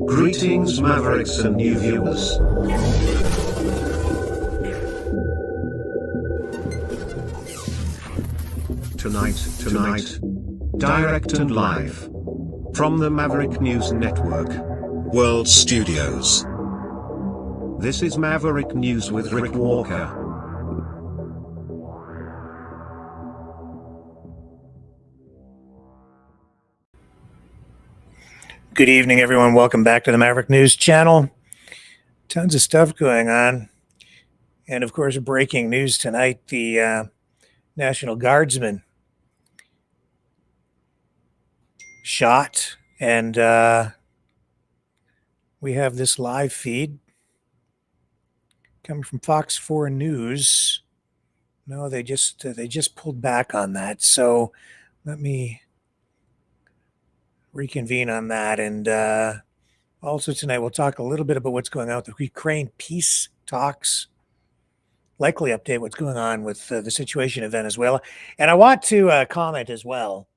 Greetings, Mavericks and new viewers. Tonight, direct and live from the Maverick News Network World Studios. This is Maverick News with Rick Walker. Good evening, everyone. Welcome back to the Maverick News channel. Tons of stuff going on. And of course, breaking news tonight, the National Guardsman shot. And we have this live feed coming from Fox 4 News. No, they just pulled back on that. So let me reconvene on that. And also tonight, we'll talk a little bit about what's going on with the Ukraine peace talks, likely update what's going on with the situation in Venezuela. And I want to comment as well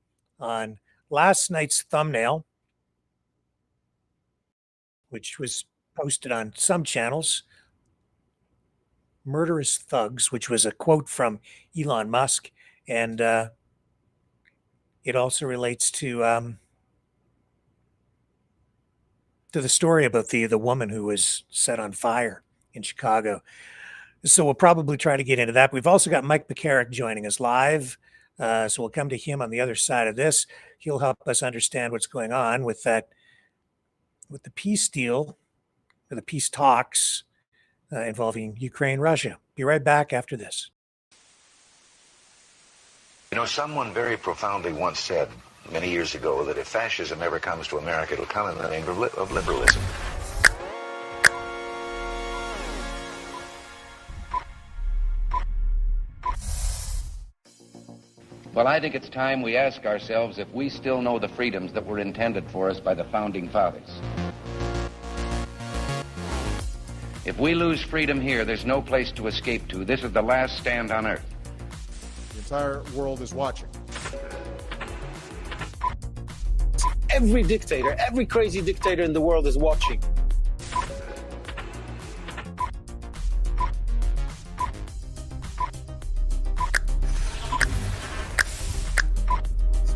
on last night's thumbnail, which was posted on some channels, Murderous Thugs, which was a quote from Elon Musk. And it also relates to the story about the woman who was set on fire in Chicago. So we'll probably try to get into that. We've also got Mike Maverick joining us live. So we'll come to him on the other side of this. He'll help us understand what's going on with the peace deal, or the peace talks involving Ukraine, Russia. Be right back after this. You know, someone very profoundly once said many years ago that if fascism ever comes to America, it'll come in the name of liberalism. Well, I think it's time we ask ourselves if we still know the freedoms that were intended for us by the Founding Fathers. If we lose freedom here, there's no place to escape to. This is the last stand on Earth. The entire world is watching. Every dictator, every crazy dictator in the world is watching.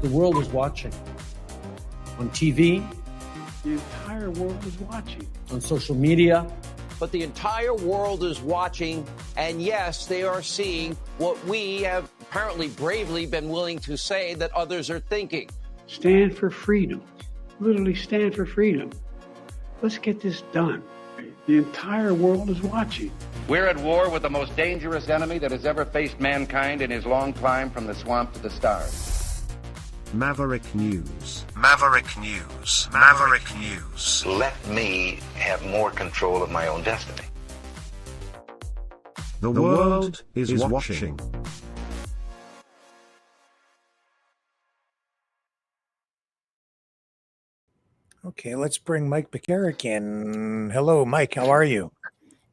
The world is watching. On TV, the entire world is watching. On social media. But the entire world is watching, and yes, they are seeing what we have apparently bravely been willing to say that others are thinking. Stand for freedom. Literally stand for freedom. Let's get this done. The entire world is watching. We're at war with the most dangerous enemy that has ever faced mankind in his long climb from the swamp to the stars. Maverick News. Maverick News. Maverick News. Let me have more control of my own destiny. The world is watching. Okay, let's bring Mike Maverick in. Hello, Mike. How are you?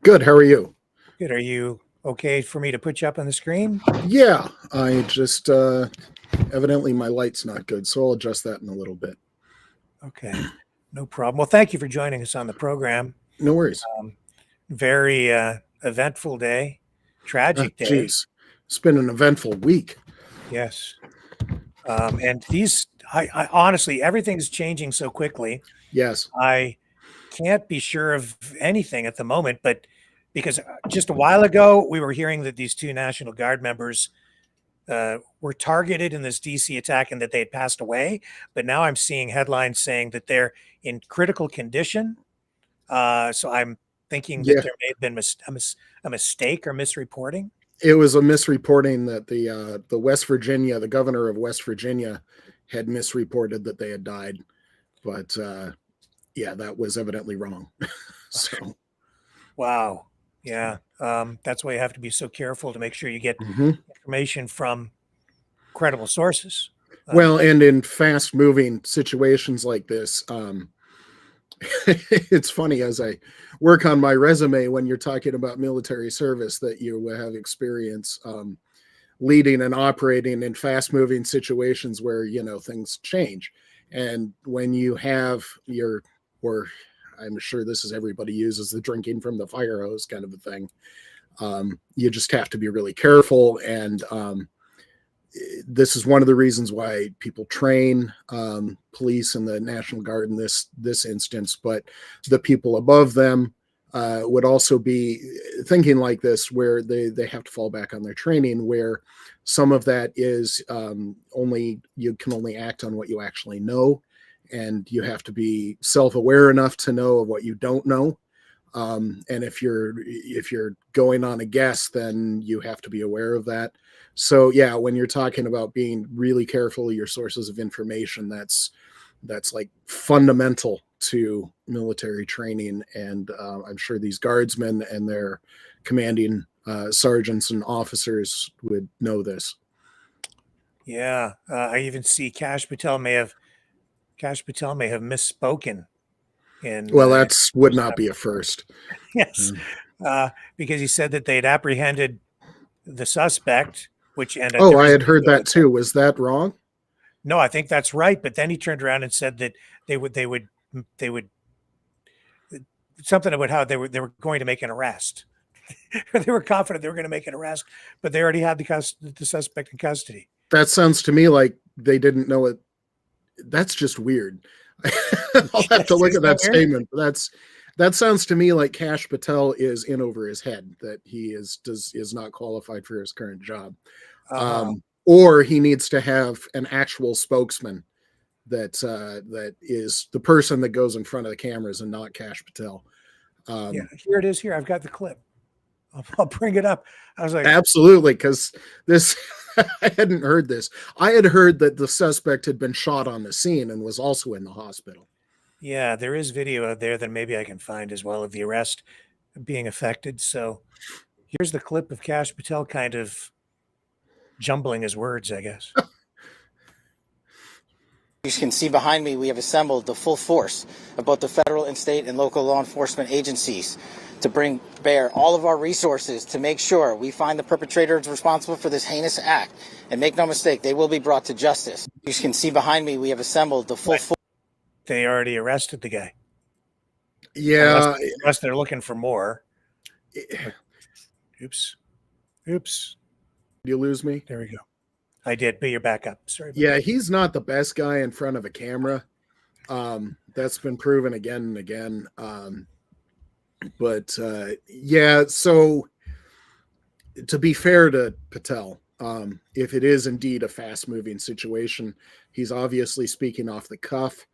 Good. How are you? Good. Are you okay for me to put you up on the screen? Yeah, I just evidently my light's not good, so I'll adjust that in a little bit. Okay, no problem. Well, thank you for joining us on the program. No worries. Very eventful day, tragic day. Geez, it's been an eventful week. Yes. And I honestly, everything's changing so quickly. Yes. I can't be sure of anything at the moment, but because just a while ago, we were hearing that these two National Guard members were targeted in this DC attack and that they had passed away. But now I'm seeing headlines saying that they're in critical condition. So I'm thinking that there may have been a mistake or misreporting. It was a misreporting that the West Virginia, the governor of West Virginia, had misreported that they had died, but yeah, that was evidently wrong. So, wow, yeah, that's why you have to be so careful to make sure you get information from credible sources. Well, and in fast-moving situations like this, it's funny as I work on my resume when you're talking about military service that you have experience leading and operating in fast-moving situations where, you know, things change. And when you have or I'm sure this is everybody uses the drinking from the fire hose kind of a thing. You just have to be really careful. And this is one of the reasons why people train police and the National Guard in this instance, but the people above them would also be thinking like this, where they have to fall back on their training, where some of that is you can only act on what you actually know, and you have to be self-aware enough to know of what you don't know. And if you're going on a guess, then you have to be aware of that. So yeah, when you're talking about being really careful of your sources of information, that's like fundamental to military training. And I'm sure these guardsmen and their commanding sergeants and officers would know this. Yeah, I even see Kash Patel may have misspoken. Well, that's would not be a first. Yes, because he said that they'd apprehended the suspect, I had heard that too. Was that wrong? No, I think that's right. But then he turned around and said that they would something about how they were going to make an arrest. They were confident they were going to make an arrest, but they already had the suspect in custody. That sounds to me like they didn't know it. That's just weird. I'll have to look at that statement. That sounds to me like Kash Patel is in over his head, that he is not qualified for his current job. Or he needs to have an actual spokesman that is the person that goes in front of the cameras and not Kash Patel. Yeah, here it is. Here, I've got the clip. I'll bring it up. I was like, absolutely, because this I hadn't heard this. I had heard that the suspect had been shot on the scene and was also in the hospital. Yeah, there is video out there that maybe I can find as well of the arrest being affected. So here's the clip of Kash Patel kind of jumbling his words, I guess. You can see behind me, we have assembled the full force of both the federal and state and local law enforcement agencies to bring bear all of our resources to make sure we find the perpetrators responsible for this heinous act. And make no mistake, they will be brought to justice. You can see behind me, we have assembled the full force. They already arrested the guy. Yeah. Unless they're looking for more. Oops. Did you lose me? There we go. I did, but you're back up. Sorry. Yeah, he's not the best guy in front of a camera. That's been proven again and again. Yeah, so to be fair to Patel, if it is indeed a fast-moving situation, he's obviously speaking off the cuff.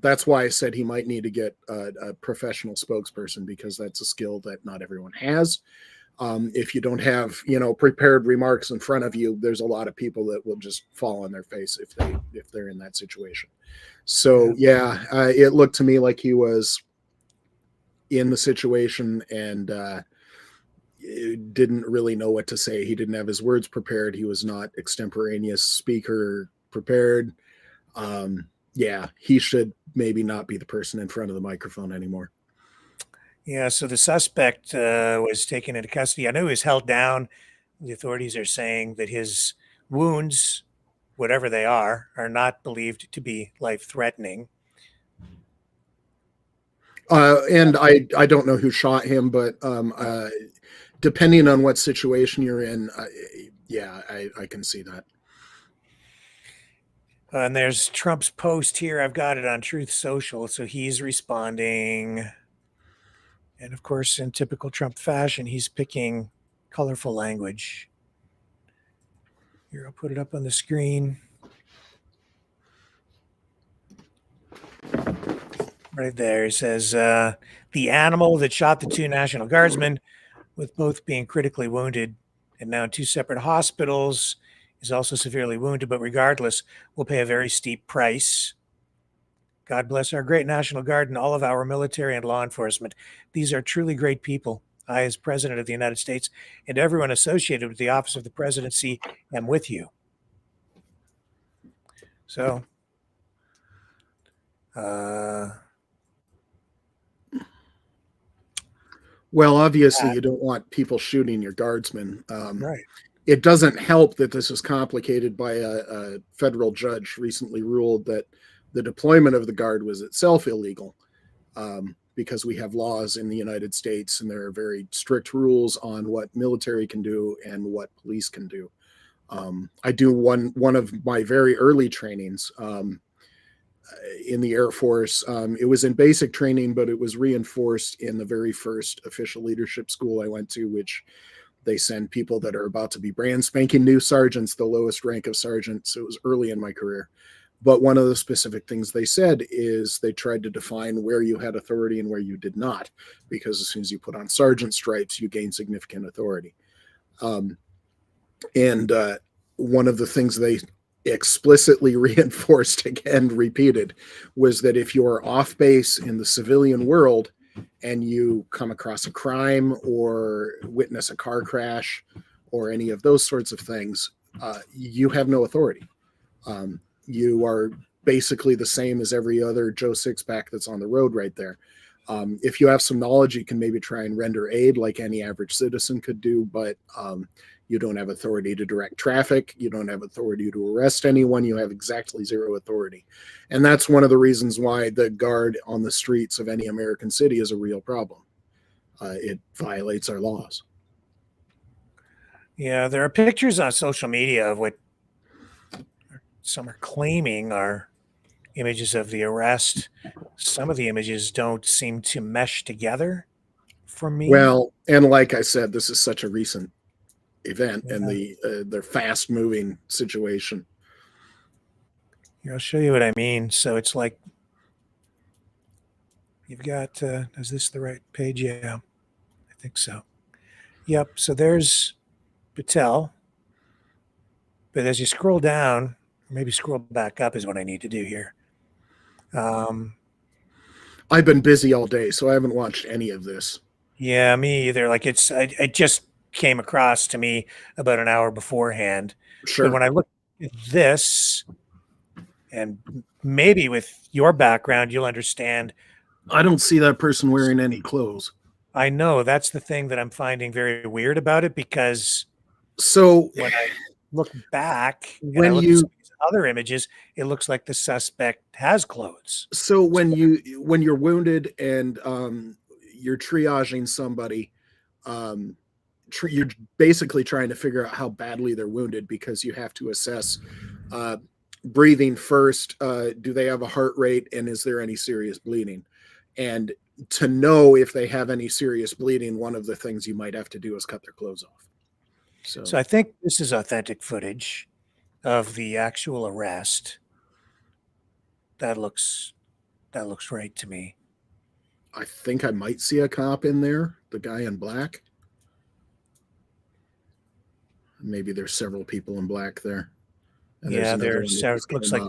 That's why I said he might need to get a professional spokesperson, because that's a skill that not everyone has. If you don't have, prepared remarks in front of you, there's a lot of people that will just fall on their face if they're in that situation. So yeah, it looked to me like he was in the situation and didn't really know what to say. He didn't have his words prepared. He was not extemporaneous speaker prepared. Yeah, he should maybe not be the person in front of the microphone anymore. Yeah, so the suspect was taken into custody. I know he was held down. The authorities are saying that his wounds, whatever they are not believed to be life-threatening. And I don't know who shot him, but depending on what situation you're in, I can see that. And there's Trump's post here. I've got it on Truth Social. So he's responding. And of course, in typical Trump fashion, he's picking colorful language. Here, I'll put it up on the screen. Right there, it says, the animal that shot the two National Guardsmen, with both being critically wounded and now in two separate hospitals, is also severely wounded, but regardless, will pay a very steep price. God bless our great National Guard and all of our military and law enforcement. These are truly great people. I, as President of the United States, and everyone associated with the office of the presidency, am with you. So, well, obviously, you don't want people shooting your guardsmen. Right. It doesn't help that this is complicated by a federal judge recently ruled that the deployment of the Guard was itself illegal, because we have laws in the United States, and there are very strict rules on what military can do and what police can do. I do one of my very early trainings in the Air Force. It was in basic training, but it was reinforced in the very first official leadership school I went to, which they send people that are about to be brand spanking new sergeants, the lowest rank of sergeant. So it was early in my career. But one of the specific things they said is they tried to define where you had authority and where you did not, because as soon as you put on sergeant stripes, you gain significant authority. And one of the things they explicitly reinforced, again, repeated, was that if you're off base in the civilian world and you come across a crime or witness a car crash or any of those sorts of things, you have no authority. You are basically the same as every other Joe Sixpack that's on the road right there. If you have some knowledge, you can maybe try and render aid like any average citizen could do, but you don't have authority to direct traffic. You don't have authority to arrest anyone. You have exactly zero authority. And that's one of the reasons why the Guard on the streets of any American city is a real problem. It violates our laws. Yeah, there are pictures on social media of what some are claiming are images of the arrest. Some of the images don't seem to mesh together for me. Well, and like I said, this is such a recent event, and the fast moving situation. Here, I'll show you what I mean. So it's like you've got, is this the right page? Yeah, I think so. Yep. So there's Patel. But as you scroll down, maybe scroll back up is what I need to do here. I've been busy all day, so I haven't watched any of this. Yeah, me either. Like it just came across to me about an hour beforehand. Sure. But when I look at this, and maybe with your background, you'll understand. I don't see that person wearing any clothes. I know that's the thing that I'm finding very weird about it, because so when I look back when and I look you at some of these other images, it looks like the suspect has clothes. So when you're wounded and you're triaging somebody, you're basically trying to figure out how badly they're wounded, because you have to assess breathing first. Do they have a heart rate, and is there any serious bleeding? And to know if they have any serious bleeding, one of the things you might have to do is cut their clothes off. So I think this is authentic footage of the actual arrest. That looks right to me. I think I might see a cop in there, the guy in black. Maybe there's several people in black there. And yeah, there's looks like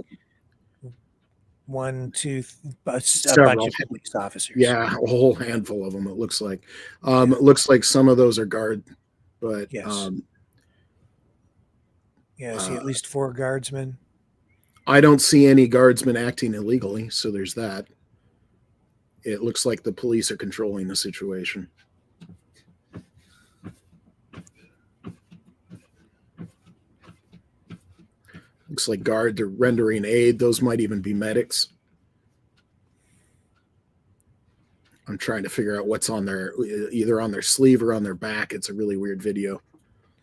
one, two, a bunch of police officers. Yeah, a whole handful of them. It looks like. It looks like some of those are Guard, but yes. Yeah, I see at least 4 guardsmen. I don't see any guardsmen acting illegally, so there's that. It looks like the police are controlling the situation. Looks like Guard, they're rendering aid. Those might even be medics. I'm trying to figure out what's on their, either on their sleeve or on their back. It's a really weird video.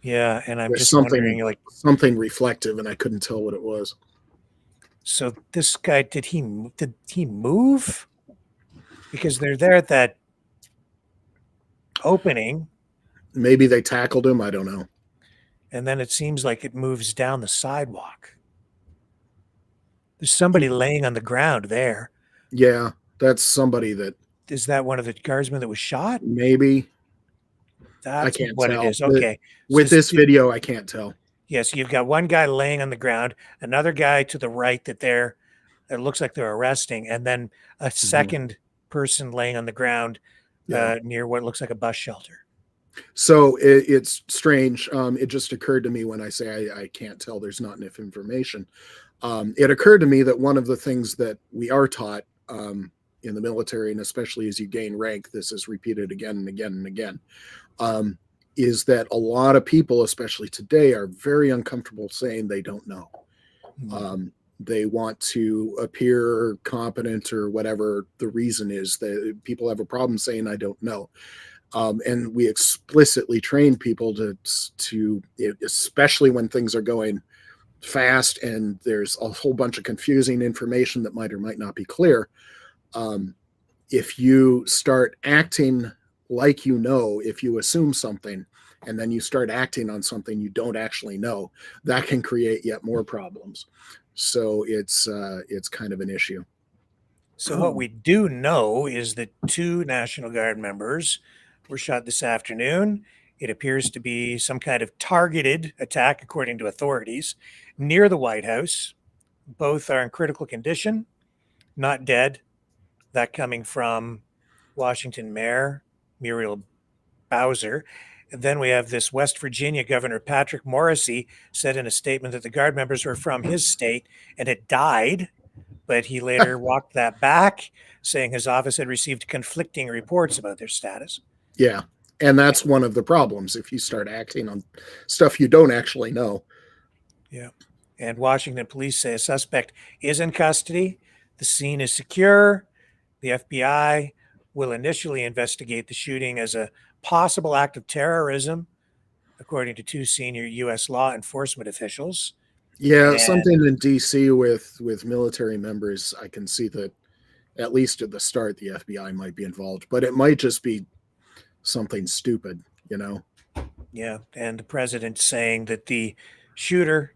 Yeah, and I'm There's just wondering, like, something reflective, and I couldn't tell what it was. So this guy, did he move? Because they're there at that opening. Maybe they tackled him. I don't know. And then it seems like it moves down the sidewalk. There's somebody laying on the ground there. Yeah, that's somebody that. Is that one of the guardsmen that was shot? Maybe. That's I can't what tell. it is. Okay. With this video, I can't tell. Yes, you've got one guy laying on the ground, another guy to the right that it looks like they're arresting, and then a second person laying on the ground near what looks like a bus shelter. So it's strange. It just occurred to me when I say I can't tell, there's not enough information. It occurred to me that one of the things that we are taught in the military, and especially as you gain rank, this is repeated again and again and again, is that a lot of people, especially today, are very uncomfortable saying they don't know. They want to appear competent or whatever the reason is. That people have a problem saying, I don't know. And we explicitly train people to, especially when things are going fast and there's a whole bunch of confusing information that might or might not be clear. If you start acting like you know, if you assume something and then you start acting on something you don't actually know, that can create yet more problems. So it's kind of an issue. So what we do know is that 2 National Guard members were shot this afternoon. It appears to be some kind of targeted attack, according to authorities, near the White House. Both are in critical condition, not dead. That coming from Washington Mayor Muriel Bowser. And then we have this West Virginia Governor Patrick Morrisey said in a statement that the Guard members were from his state and had died, but he later walked that back, saying his office had received conflicting reports about their status. Yeah. And that's one of the problems if you start acting on stuff you don't actually know. Yeah. And Washington police say a suspect is in custody. The scene is secure. The FBI will initially investigate the shooting as a possible act of terrorism, according to 2 senior U.S. law enforcement officials. Yeah, something in D.C. with military members, I can see that at least at the start, the FBI might be involved, but it might just be something stupid, you know? Yeah, and the president saying that the shooter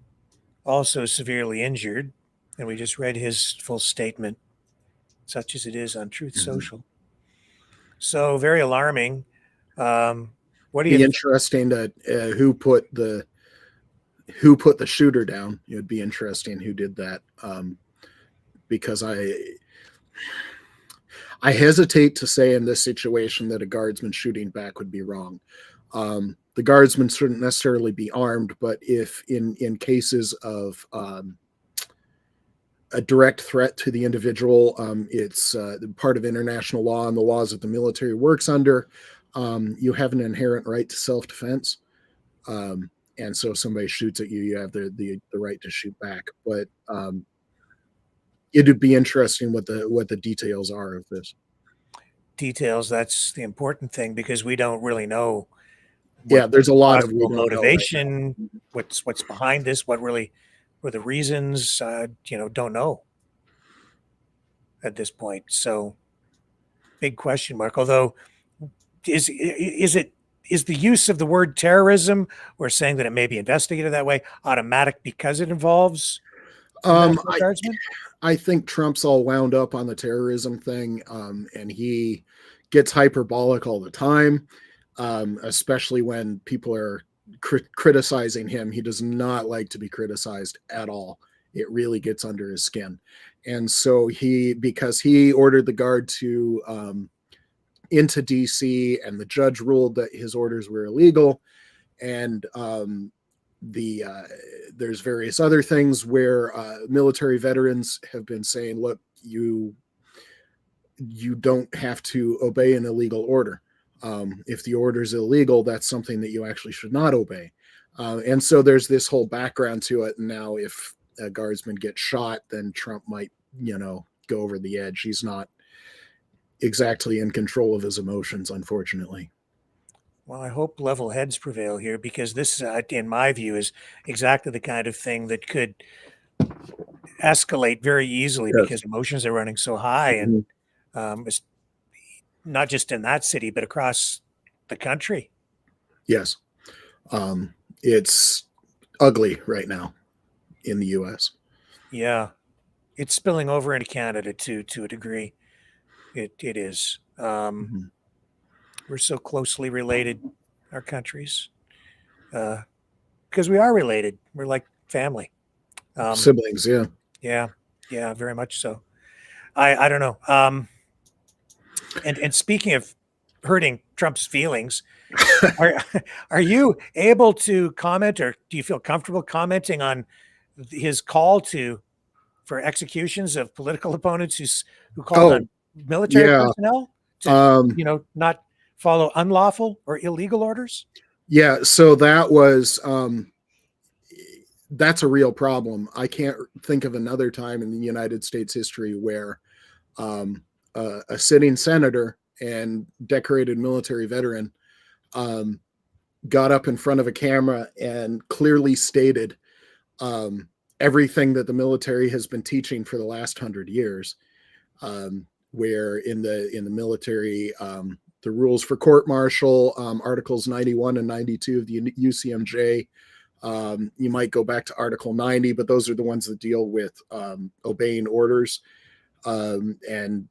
also severely injured, and we just read his full statement, such as it is on Truth Social. So very alarming. What do you? Be interesting to who put the shooter down. It would be interesting who did that, because I hesitate to say in this situation that a guardsman shooting back would be wrong. The guardsman shouldn't necessarily be armed, but if in cases of a direct threat to the individual, it's part of international law and the laws that the military works under. You have an inherent right to self-defense. And so if somebody shoots at you, you have the right to shoot back. But it'd be interesting what the details are of this. Details, that's the important thing, because we don't really know. Yeah, there's a lot of motivation. Right, what's behind this? What really were the reasons? Don't know at this point. So big question mark. Although, is the use of the word terrorism, or saying that it may be investigated that way, automatic because it involves I think Trump's all wound up on the terrorism thing, and he gets hyperbolic all the time, especially when people are criticizing him. He does not like to be criticized at all. It really gets under his skin. And so because he ordered the guard to into DC, and the judge ruled that his orders were illegal, and there's various other things where military veterans have been saying, look, you don't have to obey an illegal order. If the order is illegal, that's something that you actually should not obey. And so there's this whole background to it. And now if a guardsman gets shot, then Trump might, go over the edge. He's not exactly in control of his emotions, unfortunately. Well, I hope level heads prevail here, because this, in my view, is exactly the kind of thing that could escalate very easily, because emotions are running so high, and it's not just in that city, but across the country. Yes. It's ugly right now in the U.S. Yeah. It's spilling over into Canada too, to a degree. It is. We're so closely related, our countries, because we are related. We're like family. Siblings, yeah. Yeah, very much so. I don't know. And speaking of hurting Trump's feelings, are you able to comment, or do you feel comfortable commenting on his call for executions of political opponents who called on military personnel to not follow unlawful or illegal orders? Yeah, so that was that's a real problem. I can't think of another time in the United States history where a sitting senator and decorated military veteran got up in front of a camera and clearly stated everything that the military has been teaching for the last 100 years, where in the military, the rules for court-martial, Articles 91 and 92 of the UCMJ, you might go back to Article 90, but those are the ones that deal with obeying orders and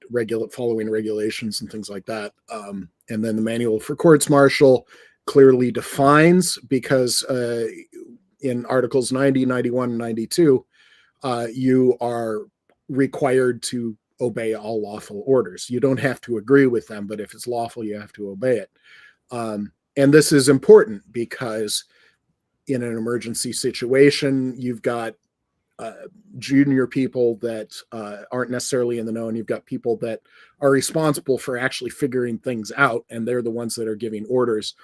following regulations and things like that. And then the Manual for Courts Martial clearly defines, because in Articles 90, 91, and 92, you are required to obey all lawful orders. You don't have to agree with them, but if it's lawful, you have to obey it. And this is important because in an emergency situation, you've got junior people that aren't necessarily in the know, and you've got people that are responsible for actually figuring things out, and they're the ones that are giving orders.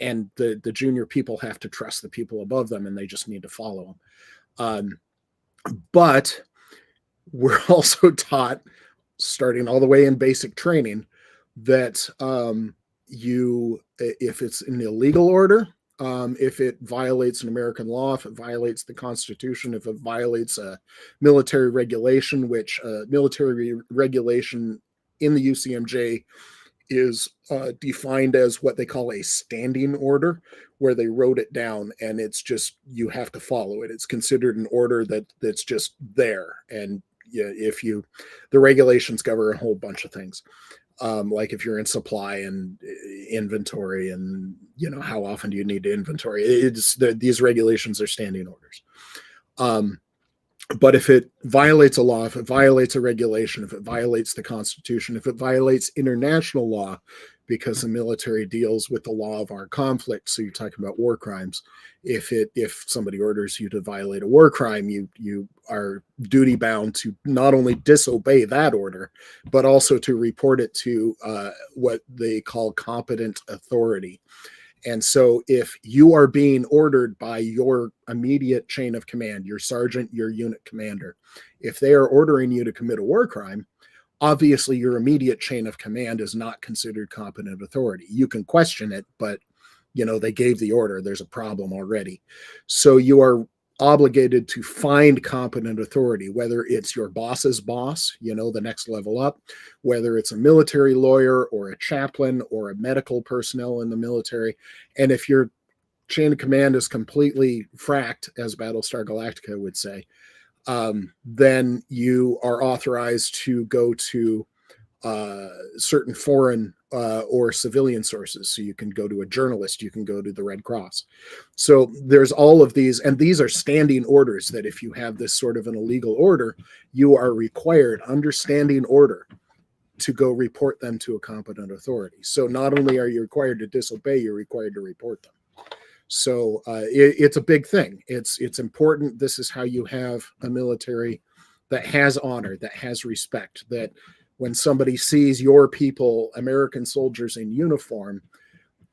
And the junior people have to trust the people above them, and they just need to follow them. But we're also taught, starting all the way in basic training, that if it's an illegal order, if it violates an American law, if it violates the Constitution, if it violates a military regulation, which military regulation in the UCMJ is defined as what they call a standing order, where they wrote it down and it's just, you have to follow it. It's considered an order that's just there. And the regulations govern a whole bunch of things. Like if you're in supply and inventory, and how often do you need to inventory? These regulations are standing orders. But if it violates a law, if it violates a regulation, if it violates the Constitution, if it violates international law, because the military deals with the law of our conflict, so you're talking about war crimes. If somebody orders you to violate a war crime, you are duty bound to not only disobey that order, but also to report it to what they call competent authority. And so if you are being ordered by your immediate chain of command, your sergeant, your unit commander, if they are ordering you to commit a war crime, obviously your immediate chain of command is not considered competent authority. You can question it, but they gave the order. There's a problem already. So you are obligated to find competent authority, whether it's your boss's boss, the next level up, whether it's a military lawyer or a chaplain or a medical personnel in the military. And if your chain of command is completely fracked, as Battlestar Galactica would say, then you are authorized to go to certain foreign or civilian sources. So you can go to a journalist, you can go to the Red Cross. So there's all of these, and these are standing orders that if you have this sort of an illegal order, you are required under standing order to go report them to a competent authority. So not only are you required to disobey, you're required to report them. So it's a big thing. It's important. This is how you have a military that has honor, that has respect, that when somebody sees your people, American soldiers in uniform,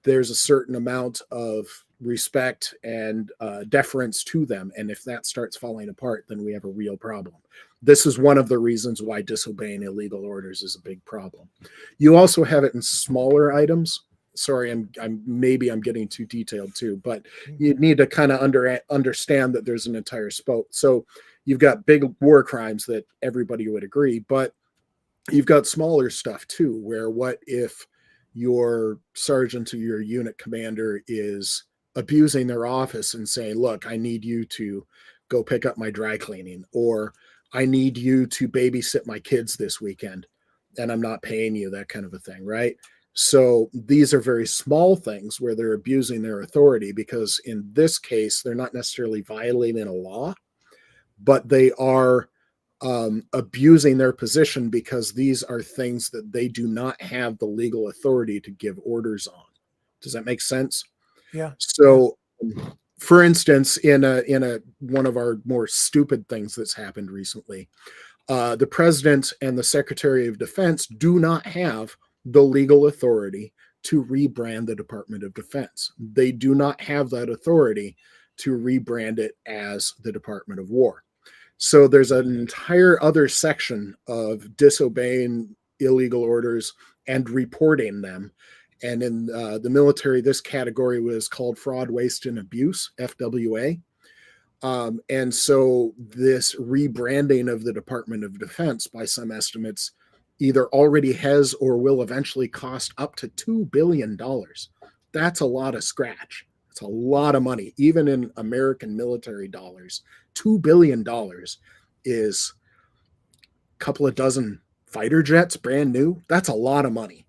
there's a certain amount of respect and deference to them. And if that starts falling apart, then we have a real problem. This is one of the reasons why disobeying illegal orders is a big problem. You also have it in smaller items. Sorry, I'm getting too detailed too, but you need to kind of understand that there's an entire scope. So you've got big war crimes that everybody would agree, but you've got smaller stuff too, where what if your sergeant or your unit commander is abusing their office and saying, look, I need you to go pick up my dry cleaning, or I need you to babysit my kids this weekend and I'm not paying you, that kind of a thing, right? So these are very small things where they're abusing their authority, because in this case, they're not necessarily violating a law, but they are abusing their position because these are things that they do not have the legal authority to give orders on. Does that make sense? Yeah. So, for instance, in one of our more stupid things that's happened recently, the president and the Secretary of Defense do not have the legal authority to rebrand the Department of Defense. They do not have that authority to rebrand it as the Department of War. So there's an entire other section of disobeying illegal orders and reporting them. And in the military, this category was called fraud, waste, and abuse, FWA. And so this rebranding of the Department of Defense, by some estimates, either already has or will eventually cost up to $2 billion. That's a lot of scratch. It's a lot of money, even in American military dollars. $2 billion is a couple of dozen fighter jets, brand new. That's a lot of money.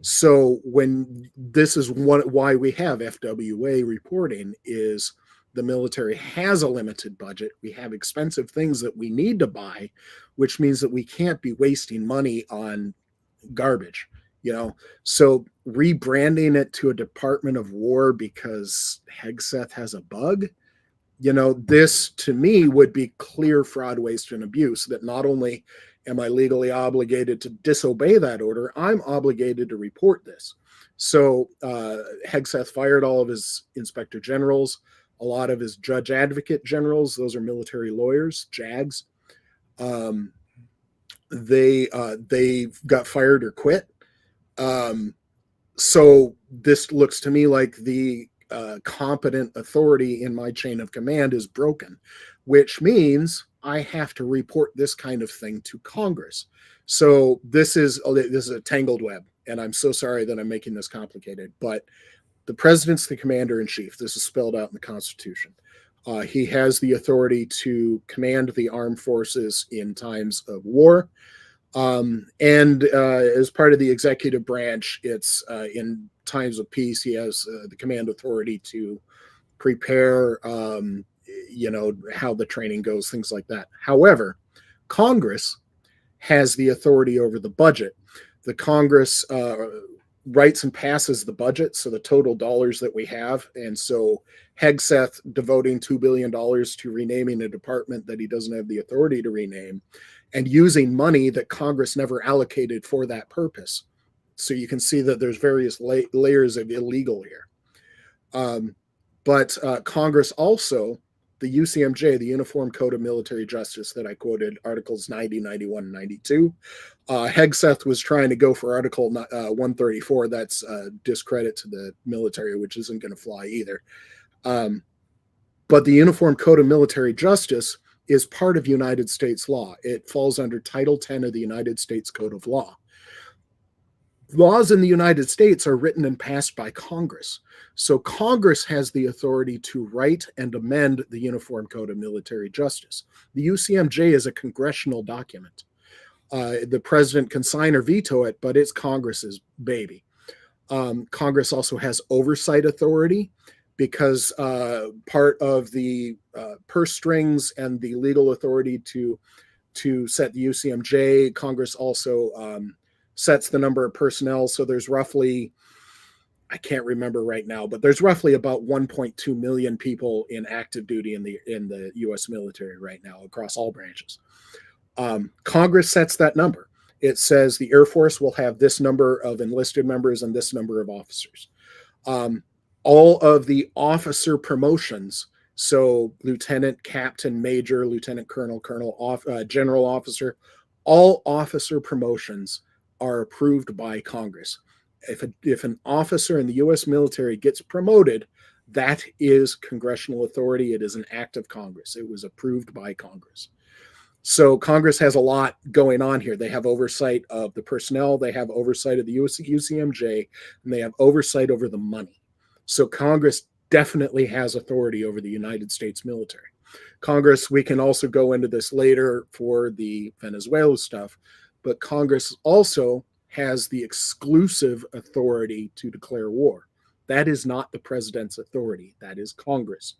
So when this is why we have FWA reporting, is the military has a limited budget. We have expensive things that we need to buy, which means that we can't be wasting money on garbage, So rebranding it to a Department of War because Hegseth has a bug, this to me would be clear fraud, waste, and abuse. That not only am I legally obligated to disobey that order, I'm obligated to report this. So Hegseth fired all of his inspector generals, a lot of his judge advocate generals. Those are military lawyers, JAGs. They got fired or quit. So this looks to me like the competent authority in my chain of command is broken, which means I have to report this kind of thing to Congress. So this is a tangled web, and I'm so sorry that I'm making this complicated, but the president's the commander in chief. This is spelled out in the Constitution. He has the authority to command the armed forces in times of war. And as part of the executive branch, it's in times of peace, he has the command authority to prepare, how the training goes, things like that. However, Congress has the authority over the budget. The Congress writes and passes the budget, so the total dollars that we have. And so Hegseth devoting $2 billion to renaming a department that he doesn't have the authority to rename, and using money that Congress never allocated for that purpose. So you can see that there's various layers of illegal here. But Congress also, the UCMJ, the Uniform Code of Military Justice that I quoted, Articles 90, 91, and 92, Hegseth was trying to go for Article 134. That's discredit to the military, which isn't going to fly either. But the Uniform Code of Military Justice is part of United States law. It falls under Title 10 of the United States Code of Law. Laws in the United States are written and passed by Congress. So Congress has the authority to write and amend the Uniform Code of Military Justice. The UCMJ is a congressional document. The president can sign or veto it, but it's Congress's baby. Congress also has oversight authority, because part of the purse strings and the legal authority to set the UCMJ, Congress also sets the number of personnel. So there's roughly, I can't remember right now, but there's roughly about 1.2 million people in active duty in the U.S. military right now across all branches. Congress sets that number. It says the Air Force will have this number of enlisted members and this number of officers. All of the officer promotions, so lieutenant, captain, major, lieutenant colonel, general officer, all officer promotions are approved by Congress. If an officer in the U.S. military gets promoted, that is congressional authority. It is an act of Congress. It was approved by Congress. So Congress has a lot going on here. They have oversight of the personnel, they have oversight of the UCMJ, and they have oversight over the money. So Congress definitely has authority over the United States military. Congress, we can also go into this later for the Venezuela stuff, but Congress also has the exclusive authority to declare war. That is not the president's authority. That is Congress.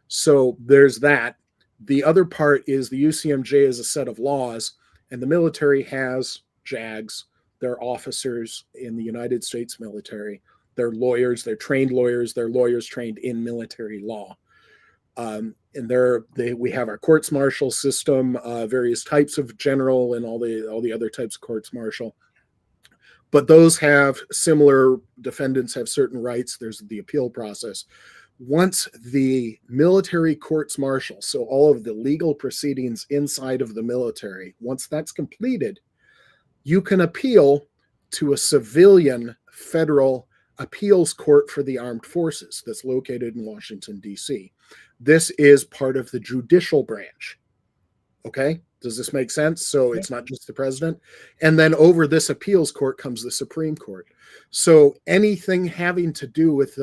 So there's that. The other part is the UCMJ is a set of laws, and the military has JAGs. They're officers in the United States military. They're lawyers. They're trained lawyers. They're lawyers trained in military law. And we have our courts martial system, various types of general, and all the other types of courts martial. But those have similar, defendants have certain rights. There's the appeal process. Once the military courts martial, so all of the legal proceedings inside of the military, once that's completed, you can appeal to a civilian federal appeals court for the armed forces that's located in Washington, D.C. This is part of the judicial branch. Okay? Does this make sense? So it's not just the president. And then over this appeals court comes the Supreme Court. So anything having to do with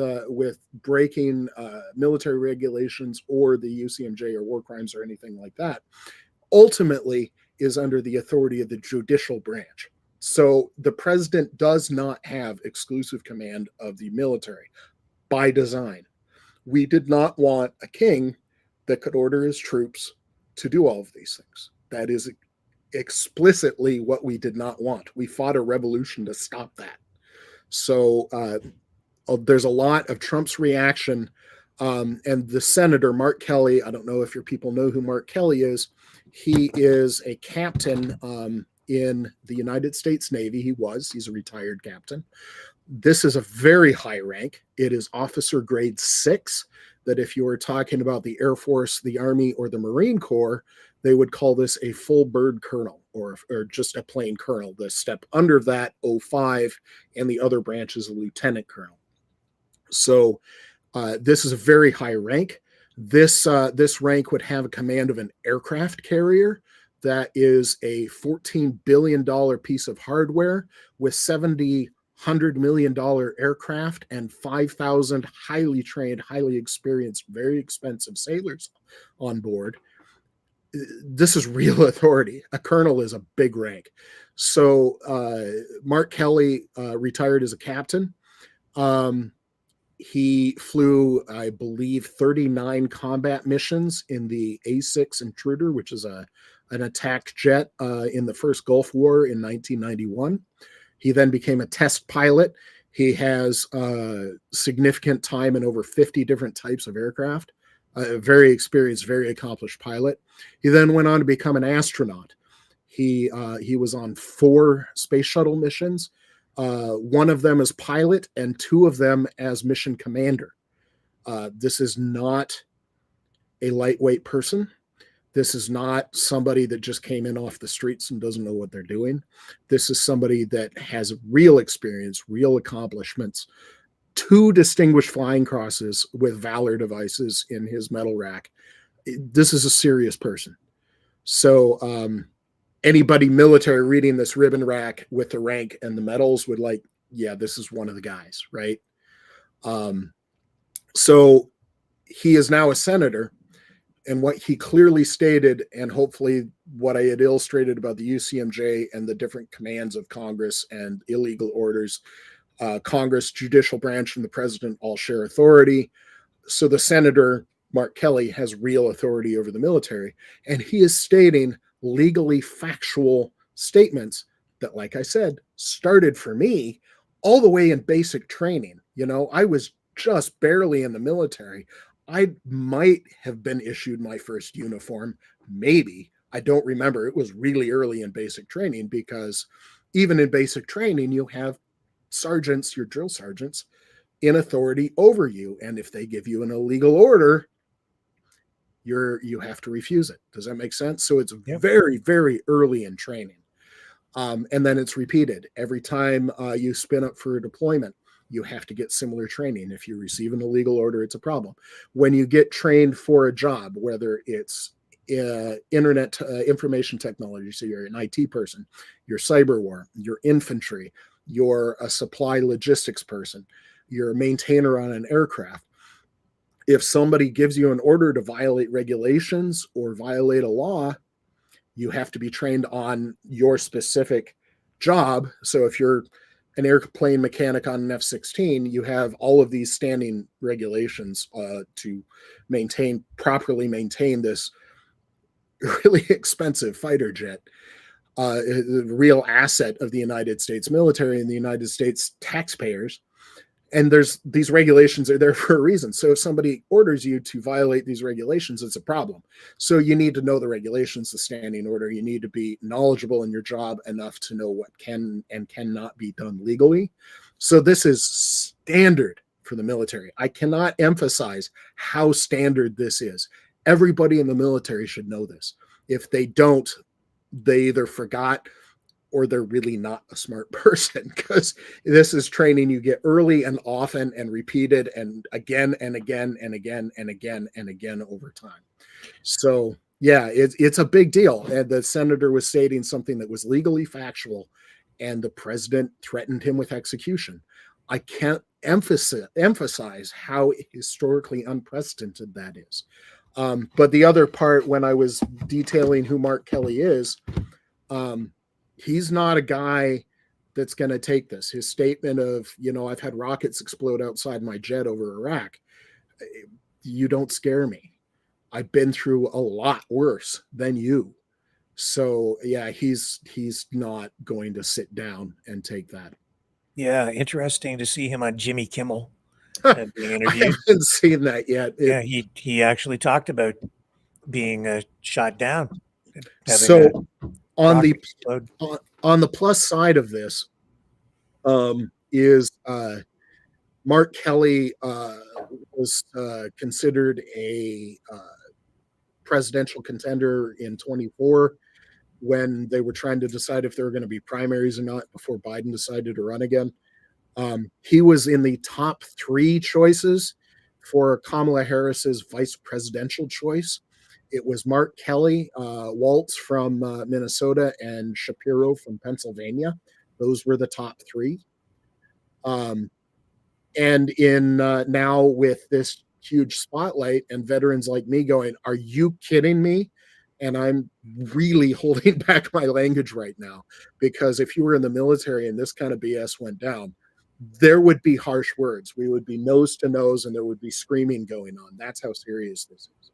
breaking military regulations or the UCMJ or war crimes or anything like that, ultimately is under the authority of the judicial branch. So the president does not have exclusive command of the military by design. We did not want a king that could order his troops to do all of these things. That is explicitly what we did not want. We fought a revolution to stop that. So there's a lot of Trump's reaction. And the senator, Mark Kelly, I don't know if your people know who Mark Kelly is. He is a captain in the United States Navy. He's a retired captain. This is a very high rank. It is officer grade 6, that if you were talking about the Air Force, the Army, or the Marine Corps, they would call this a full bird colonel or just a plain colonel. The step under that, 05, and the other branch is a lieutenant colonel. So this is a very high rank. This rank would have a command of an aircraft carrier that is a $14 billion piece of hardware with $100 million aircraft and 5,000 highly trained, highly experienced, very expensive sailors on board. This is real authority. A colonel is a big rank. So Mark Kelly retired as a captain. He flew, I believe, 39 combat missions in the A-6 Intruder, which is an attack jet in the first Gulf War in 1991. He then became a test pilot. He has significant time in over 50 different types of aircraft. A very experienced, very accomplished pilot. He then went on to become an astronaut. He was on 4 space shuttle missions, one of them as pilot and 2 of them as mission commander. This is not a lightweight person. This is not somebody that just came in off the streets and doesn't know what they're doing. This is somebody that has real experience, real accomplishments, 2 distinguished flying crosses with Valor devices in his medal rack. This is a serious person. So anybody military reading this ribbon rack with the rank and the medals would like, yeah, this is one of the guys, right? So he is now a senator. And what he clearly stated, and hopefully what I had illustrated about the UCMJ and the different commands of Congress and illegal orders, Congress, judicial branch, and the president all share authority. So the senator, Mark Kelly, has real authority over the military. And he is stating legally factual statements that, like I said, started for me all the way in basic training. You know, I was just barely in the military. I might have been issued my first uniform, maybe. I don't remember. It was really early in basic training because even in basic training, you have sergeants, your drill sergeants, in authority over you. And if they give you an illegal order, you have to refuse it. Does that make sense? So it's very, very early in training. And then it's repeated. Every time you spin up for a deployment, you have to get similar training. If you receive an illegal order, it's a problem. When you get trained for a job, whether it's internet information technology, so you're an IT person, you're cyber war, you're infantry, you're a supply logistics person, you're a maintainer on an aircraft. If somebody gives you an order to violate regulations or violate a law, you have to be trained on your specific job. So if you're an airplane mechanic on an F-16, you have all of these standing regulations to properly maintain this really expensive fighter jet, the real asset of the United States military and the United States taxpayers. And these regulations are there for a reason. So if somebody orders you to violate these regulations, it's a problem. So you need to know the regulations, the standing order. You need to be knowledgeable in your job enough to know what can and cannot be done legally. So this is standard for the military. I cannot emphasize how standard this is. Everybody in the military should know this. If they don't, they either forgot or they're really not a smart person, because this is training you get early and often and repeated and again and again and again and again and again over time. So yeah, it's a big deal. And the senator was stating something that was legally factual, and the president threatened him with execution. I can't emphasize how historically unprecedented that is. But the other part, when I was detailing who Mark Kelly is, he's not a guy that's going to take this. His statement of, I've had rockets explode outside my jet over Iraq. You don't scare me. I've been through a lot worse than you. So yeah, he's not going to sit down and take that. Yeah, interesting to see him on Jimmy Kimmel being I interviewed. haven't seen that yet. Yeah, he actually talked about being shot down. So on the explode. on the plus side of this is Mark Kelly was considered a presidential contender in 24 when they were trying to decide if there were going to be primaries or not before Biden decided to run again. He was in the top 3 choices for Kamala Harris's vice presidential choice. It was Mark Kelly, Waltz from Minnesota, and Shapiro from Pennsylvania. Those were the top 3. And in now with this huge spotlight and veterans like me going, are you kidding me? And I'm really holding back my language right now, because if you were in the military and this kind of BS went down, there would be harsh words. We would be nose to nose and there would be screaming going on. That's how serious this is.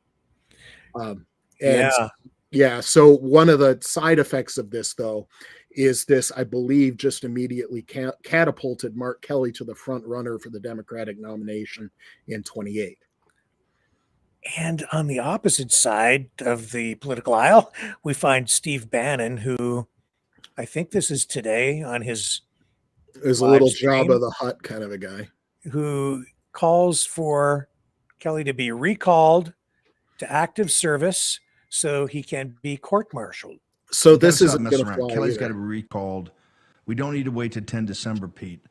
So one of the side effects of this, though, is this, I believe, just immediately catapulted Mark Kelly to the front runner for the Democratic nomination in 28. And on the opposite side of the political aisle, we find Steve Bannon, who I think this is today on his is a little Jabba the Hutt kind of a guy, who calls for Kelly to be recalled to active service so he can be court-martialed. So this isn't going to fly. Kelly's got to be recalled. We don't need to wait to 10 December, Pete.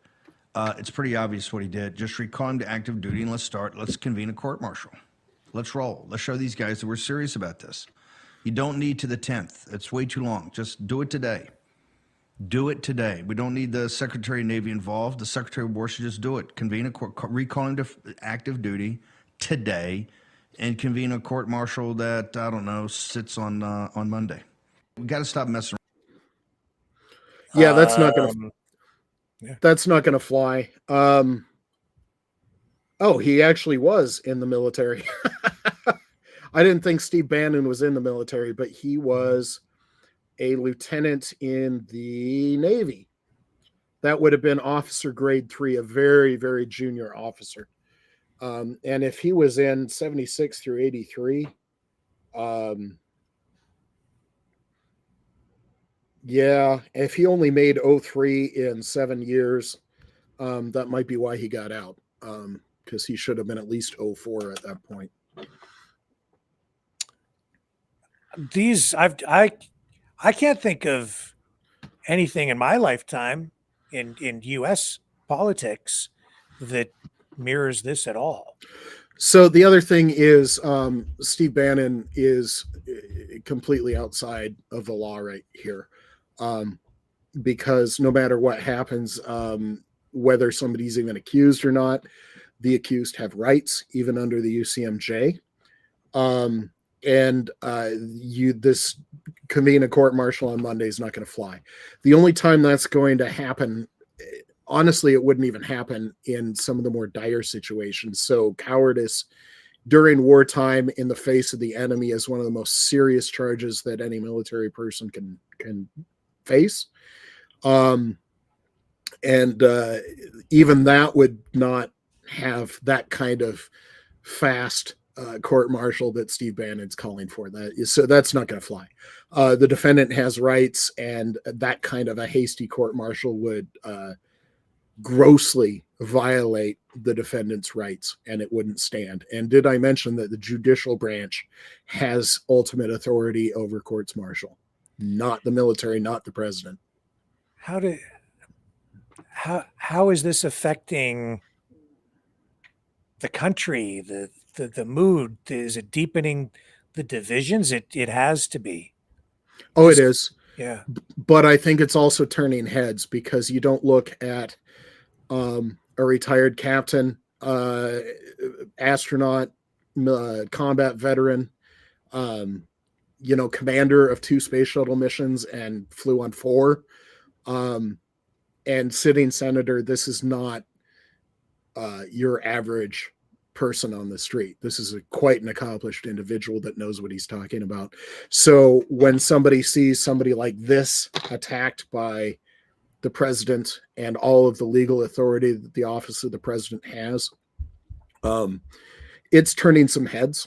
It's pretty obvious what he did. Just recall him to active duty and let's convene a court-martial. Let's roll. Let's show these guys that we're serious about this. You don't need to the 10th. It's way too long. Just do it today. Do it today. We don't need the Secretary of Navy involved. The Secretary of War should just do it. Convene a court, recall him to active duty today, and convene a court-martial that, I don't know, sits on Monday. We got to stop messing around. Yeah, that's not going to. That's not going to fly. Oh, he actually was in the military. I didn't think Steve Bannon was in the military, but he was a lieutenant in the Navy. That would have been officer grade 3, a very, very junior officer. And if he was in 76 through 83, yeah, if he only made 03 in 7 years, that might be why he got out. Because he should have been at least 04 at that point. I can't think of anything in my lifetime in U.S. politics that mirrors this at all. So the other thing is Steve Bannon is completely outside of the law right here, because no matter what happens, whether somebody's even accused or not, the accused have rights, even under the UCMJ. This convene a court martial on Monday is not going to fly. The only time that's going to happen, honestly, it wouldn't even happen in some of the more dire situations. So cowardice during wartime in the face of the enemy is one of the most serious charges that any military person can face. Even that would not have that kind of fast court-martial that Steve Bannon's calling for. So that's not going to fly. The defendant has rights, and that kind of a hasty court-martial would grossly violate the defendant's rights, and it wouldn't stand. And did I mention that the judicial branch has ultimate authority over courts martial, not the military, not the president? How is this affecting the country, the mood? Is it deepening the divisions? It has to be. Oh, it is. Yeah. But I think it's also turning heads, because you don't look at a retired captain, astronaut, combat veteran, commander of 2 space shuttle missions and flew on 4, and sitting senator. This is not your average person on the street. This is quite an accomplished individual that knows what he's talking about. So when somebody sees somebody like this attacked by the president and all of the legal authority that the office of the president has, it's turning some heads.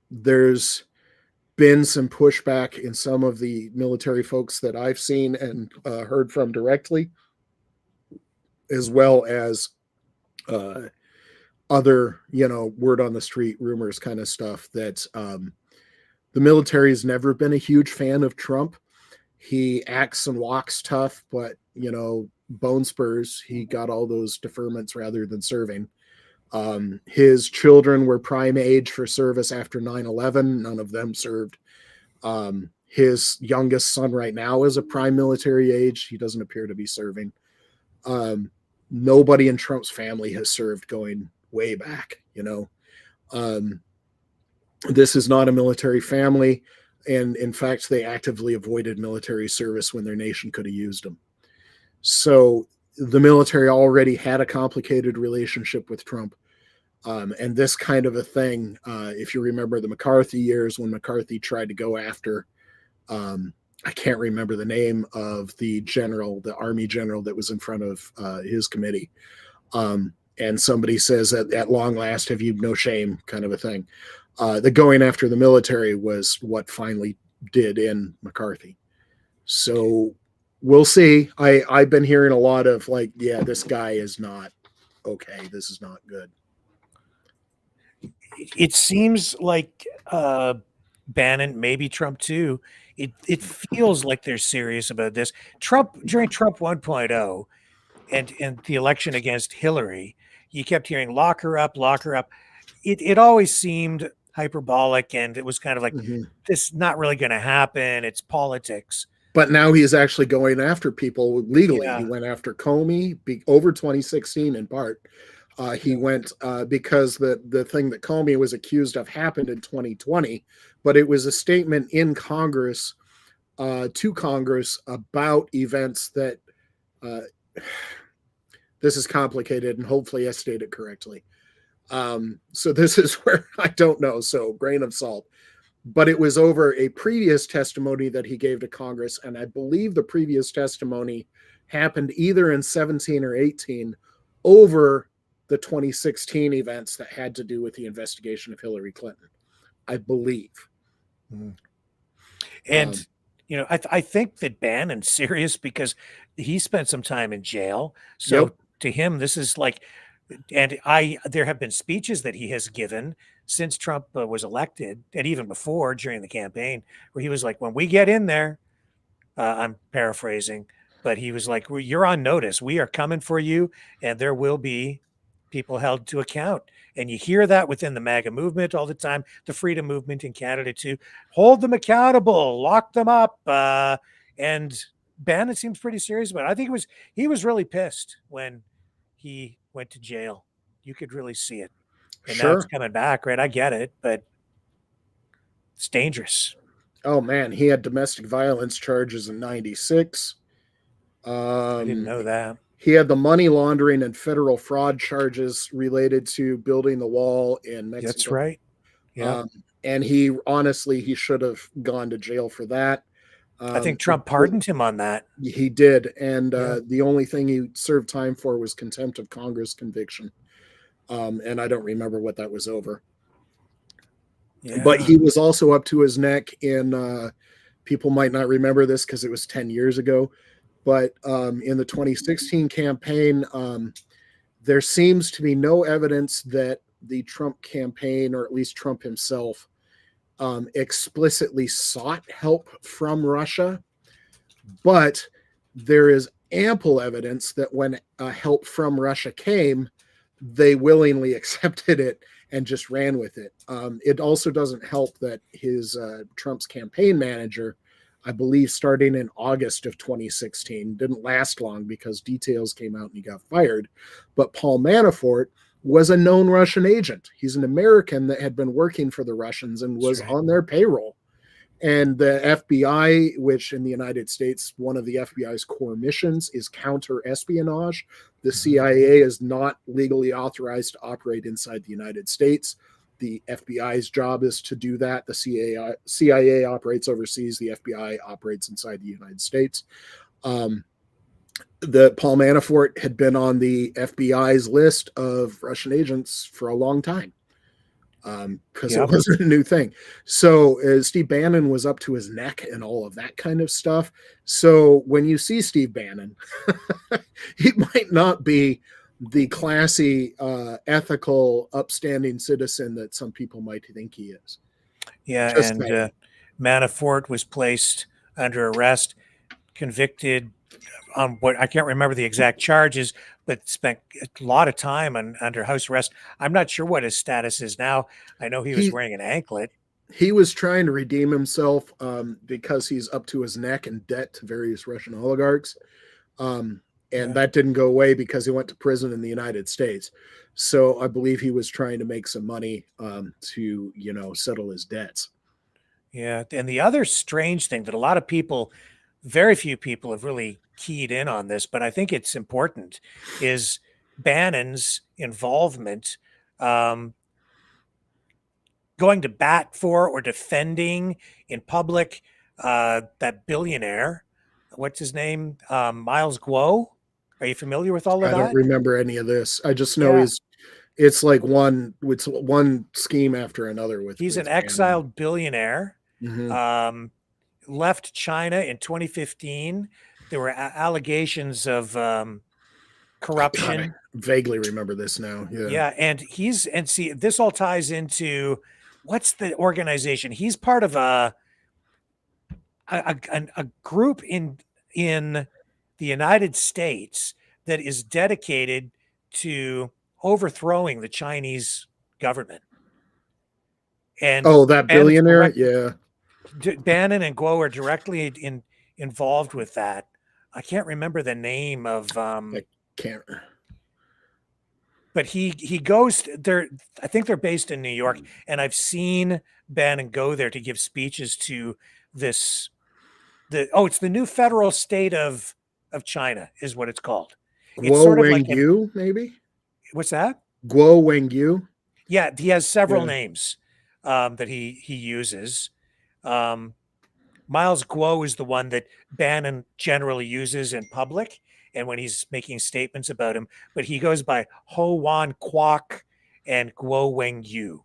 There's been some pushback in some of the military folks that I've seen and heard from directly, as well as other, word on the street, rumors kind of stuff, that the military has never been a huge fan of Trump. He acts and walks tough, but, bone spurs, he got all those deferments rather than serving. His children were prime age for service after 9/11. None of them served. His youngest son right now is a prime military age. He doesn't appear to be serving. Nobody in Trump's family has served going way back, This is not a military family. And in fact, they actively avoided military service when their nation could have used them. So the military already had a complicated relationship with Trump. And this kind of a thing, if you remember the McCarthy years, when McCarthy tried to go after, I can't remember the name of the Army general that was in front of his committee. And somebody says, at long last, have you no shame, kind of a thing. The going after the military was what finally did in McCarthy. So we'll see. I've been hearing a lot of this guy is not okay. This is not good. It seems like Bannon, maybe Trump too. It feels like they're serious about this. Trump, during Trump 1.0 and the election against Hillary, you kept hearing lock her up, lock her up. It always seemed hyperbolic, and it was kind of like, this is not really going to happen. It's politics. But now he is actually going after people legally. Yeah. He went after Comey over 2016 in part. He went because the thing that Comey was accused of happened in 2020, but it was a statement in Congress to Congress about events that this is complicated, and hopefully I stated correctly. So this is where I don't know. So grain of salt. But it was over a previous testimony that he gave to Congress. And I believe the previous testimony happened either in 17 or 18 over the 2016 events that had to do with the investigation of Hillary Clinton, I believe. And, I think that Bannon's serious because he spent some time in jail. So to him, this is like, and there have been speeches that he has given since Trump was elected, and even before during the campaign, where he was like, when we get in there, I'm paraphrasing, but he was like, you're on notice. We are coming for you, and there will be people held to account. And you hear that within the MAGA movement all the time, the freedom movement in Canada too. Hold them accountable, lock them up. And Bannon seems pretty serious about it. I think he was really pissed when he went to jail. You could really see it. And now it's coming back, right? I get it, but it's dangerous. Oh man, he had domestic violence charges in 96. I didn't know that. He had the money laundering and federal fraud charges related to building the wall in Mexico. That's right. Yeah. And he should have gone to jail for that. I think Trump pardoned him on that. He did. And the only thing he served time for was contempt of Congress conviction. And I don't remember what that was over. Yeah. But he was also up to his neck in, people might not remember this because it was 10 years ago, but in the 2016 campaign, there seems to be no evidence that the Trump campaign, or at least Trump himself, explicitly sought help from Russia, but there is ample evidence that when help from Russia came, they willingly accepted it and just ran with it. It also doesn't help that his Trump's campaign manager, I believe starting in August of 2016, didn't last long because details came out and he got fired. But Paul Manafort was a known Russian agent. He's an American that had been working for the Russians and was on their payroll. And the FBI, which in the United States, one of the FBI's core missions is counter-espionage. The CIA is not legally authorized to operate inside the United States. The FBI's job is to do that. The CIA operates overseas. The FBI operates inside the United States. The Paul Manafort had been on the FBI's list of Russian agents for a long time because it wasn't a new thing. So Steve Bannon was up to his neck in all of that kind of stuff. So when you see Steve Bannon, he might not be the classy, ethical, upstanding citizen that some people might think he is. Yeah, and Manafort was placed under arrest, convicted on what I can't remember the exact charges, but spent a lot of time under house arrest. I'm not sure what his status is now. I know he was wearing an anklet. He was trying to redeem himself because he's up to his neck in debt to various Russian oligarchs. And that didn't go away because he went to prison in the United States. So I believe he was trying to make some money to, settle his debts. Yeah. And the other strange thing that a lot of people, very few people have really keyed in on this, but I think it's important, is Bannon's involvement going to bat for or defending in public that billionaire. What's his name? Miles Guo. Are you familiar with all of that? I don't remember any of this. I just know it's like one scheme after another. He's an exiled billionaire. Left China in 2015. There were allegations of corruption. I vaguely remember this now. Yeah, and see, this all ties into what's the organization? He's part of a group in the United States that is dedicated to overthrowing the Chinese government. And that billionaire, Bannon and Guo are directly involved with that. I can't remember the name of. I can't. But he goes there. I think they're based in New York, and I've seen Bannon go there to give speeches to this. It's the new federal state of China is what it's called. It's Guo sort of Wengyu, maybe. What's that? Guo Wengyu. Yeah, he has several names that he uses. Miles Guo is the one that Bannon generally uses in public and when he's making statements about him, but he goes by Ho Wan Kwok and Guo Wengyu,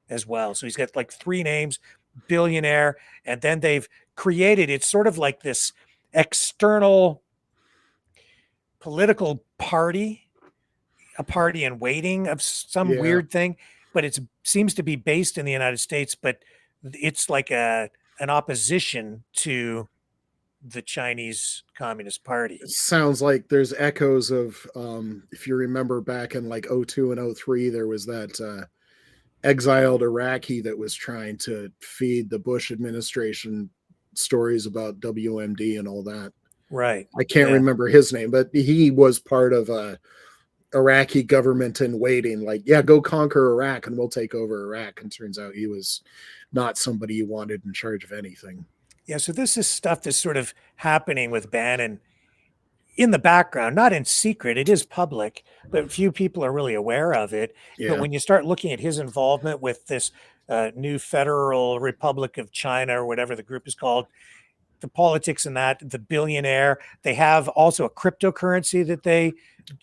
as well. So he's got like three names, billionaire, and then they've created, it's sort of like this external political party, a party in waiting of some weird thing, but it seems to be based in the United States, but it's like an opposition to the Chinese Communist Party. It sounds like there's echoes of, if you remember back in like 02 and 03, there was that exiled Iraqi that was trying to feed the Bush administration stories about WMD and all that. Right. I can't remember his name, but he was part of a Iraqi government in waiting, like, go conquer Iraq and we'll take over Iraq. And turns out he was not somebody you wanted in charge of anything. Yeah, so this is stuff that's sort of happening with Bannon in the background, not in secret. It is public, but few people are really aware of it. Yeah. But when you start looking at his involvement with this new Federal Republic of China, or whatever the group is called, the politics in that, the billionaire, they have also a cryptocurrency that they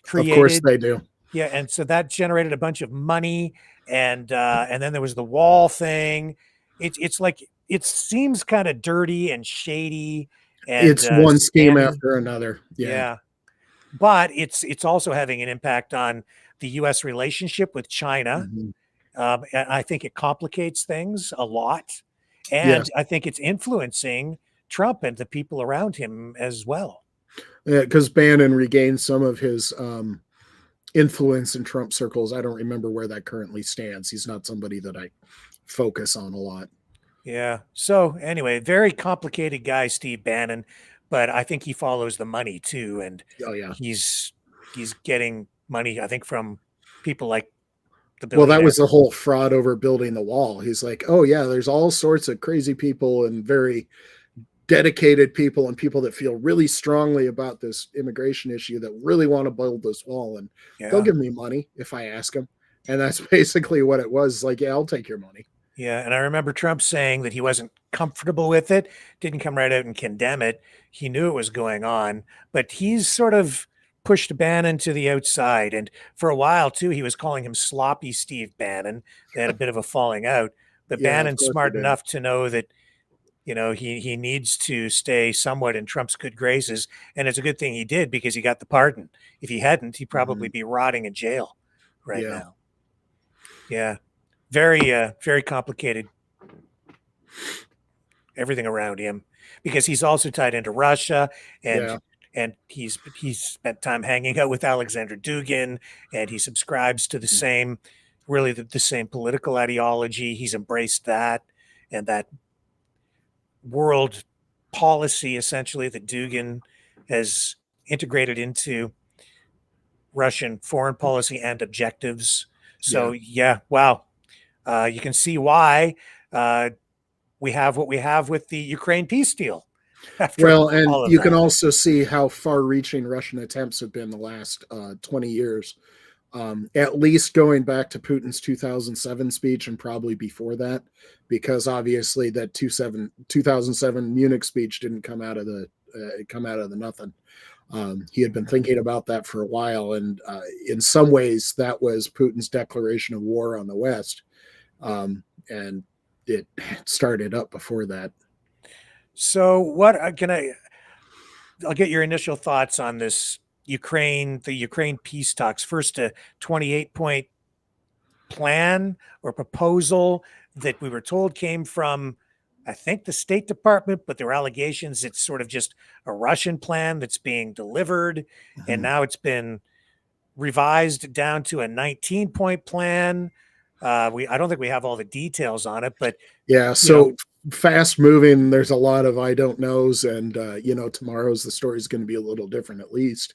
created. Of course they do. Yeah, and so that generated a bunch of money, and then there was the wall thing. It's like, it seems kind of dirty and shady. And it's one scheme after another. Yeah. but it's also having an impact on the U.S. relationship with China. Mhm. And I think it complicates things a lot, Yes. and I think it's influencing Trump and the people around him as well. Yeah, because Bannon regained some of his influence in Trump circles. I don't remember where that currently stands. He's not somebody that I focus on a lot. Yeah. So anyway, very complicated guy, Steve Bannon, but I think he follows the money too, and Oh yeah. he's getting money, I think, from people like the Well, that billionaire. was the whole fraud over building the wall. He's like, oh yeah, there's all sorts of crazy people and very dedicated people and people that feel really strongly about this immigration issue that really want to build this wall, and they'll Yeah. give me money if I ask them. And that's basically what it was. Like, yeah, I'll take your money. Yeah, and I remember Trump saying that he wasn't comfortable with it, didn't come right out and condemn it. He knew it was going on, but he's sort of pushed Bannon to the outside. And for a while, too, he was calling him sloppy Steve Bannon. They had a bit of a falling out, but Yeah, of Bannon's course they smart did. enough to know that, he needs to stay somewhat in Trump's good graces. And it's a good thing he did because he got the pardon. If he hadn't, he'd probably be rotting in jail right Yeah. now. Yeah. Very complicated, everything around him, because he's also tied into Russia, and Yeah. and he's spent time hanging out with Alexander Dugin, and he subscribes to the same, really the same political ideology. He's embraced that, and that world policy essentially that Dugin has integrated into Russian foreign policy and objectives. So yeah, wow. You can see why we have what we have with the Ukraine peace deal after Well, and all of you can that. also see how far-reaching Russian attempts have been the last 20 years. At least going back to Putin's 2007 speech and probably before that, because obviously that 2007 Munich speech didn't come out of the nothing. He had been thinking about that for a while, and in some ways, that was Putin's declaration of war on the West, and it started up before that. So what I'll get your initial thoughts on this the Ukraine peace talks. First, a 28-point plan or proposal that we were told came from, I think, the State Department, but there were allegations it's sort of just a Russian plan that's being delivered. And now it's been revised down to a 19-point plan. I don't think we have all the details on it, but Yeah, so fast moving, there's a lot of I don't knows, and tomorrow's the story is going to be a little different at least.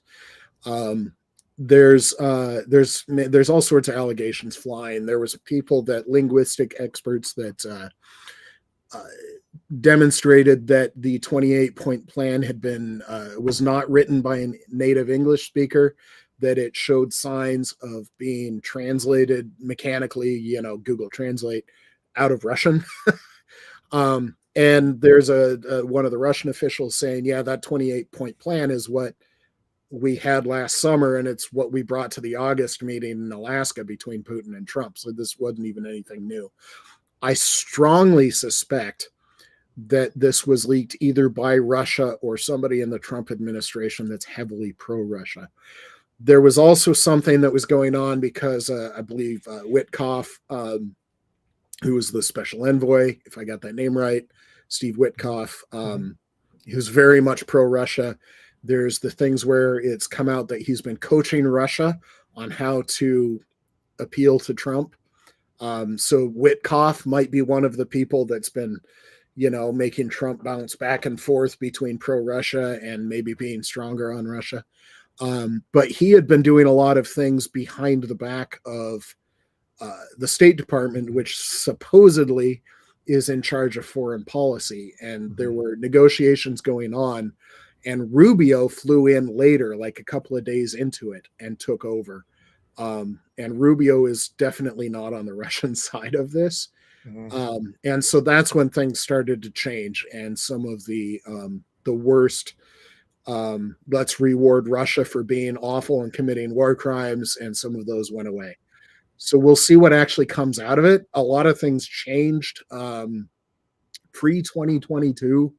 There's all sorts of allegations flying. There was people that linguistic experts that demonstrated that the 28-point plan had been was not written by a native English speaker, that it showed signs of being translated mechanically, Google Translate, out of Russian. And there's one of the Russian officials saying, yeah, that 28-point plan is what we had last summer, and it's what we brought to the August meeting in Alaska between Putin and Trump. So this wasn't even anything new. I strongly suspect that this was leaked either by Russia or somebody in the Trump administration that's heavily pro-Russia. There was also something that was going on because I believe Witkoff, who was the special envoy, if I got that name right, Steve Witkoff, who's very much pro-Russia. There's the things where it's come out that he's been coaching Russia on how to appeal to Trump. So Witkoff might be one of the people that's been, making Trump bounce back and forth between pro-Russia and maybe being stronger on Russia. But he had been doing a lot of things behind the back of the State Department, which supposedly is in charge of foreign policy. And there were negotiations going on, and Rubio flew in later, like a couple of days into it, and took over. And Rubio is definitely not on the Russian side of this. And so that's when things started to change, and some of the worst let's reward Russia for being awful and committing war crimes, and some of those went away. So we'll see what actually comes out of it. A lot of things changed pre-2022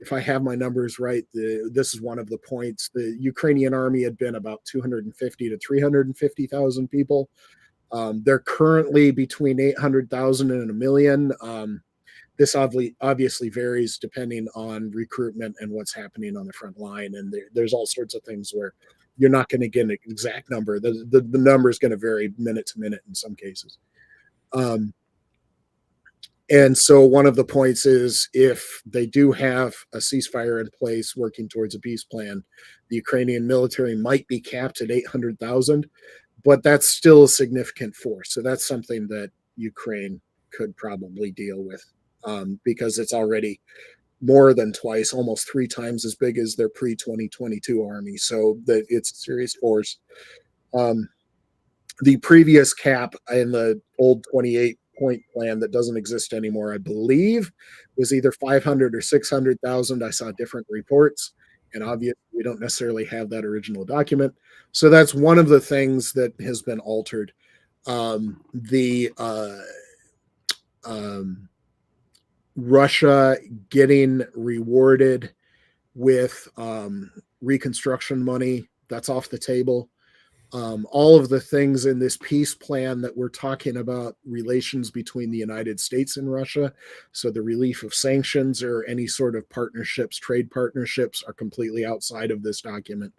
if I have my numbers right, this is one of the points. The Ukrainian army had been about 250 to 350,000 people. They're currently between 800,000 and a million. This obviously varies depending on recruitment and what's happening on the front line. And there's all sorts of things where you're not going to get an exact number. The number is going to vary minute to minute in some cases. And so one of the points is, if they do have a ceasefire in place working towards a peace plan, the Ukrainian military might be capped at 800,000, but that's still a significant force. So that's something that Ukraine could probably deal with, because it's already more than twice, almost 3 times as big as their pre-2022 army. So that it's a serious force. The previous cap in the old 28-point plan that doesn't exist anymore, I believe, was either 500 or 600,000. I saw different reports, and obviously we don't necessarily have that original document. So that's one of the things that has been altered. Russia getting rewarded with reconstruction money, that's off the table. All of the things in this peace plan that we're talking about, relations between the United States and Russia, so the relief of sanctions or any sort of partnerships, trade partnerships, are completely outside of this document.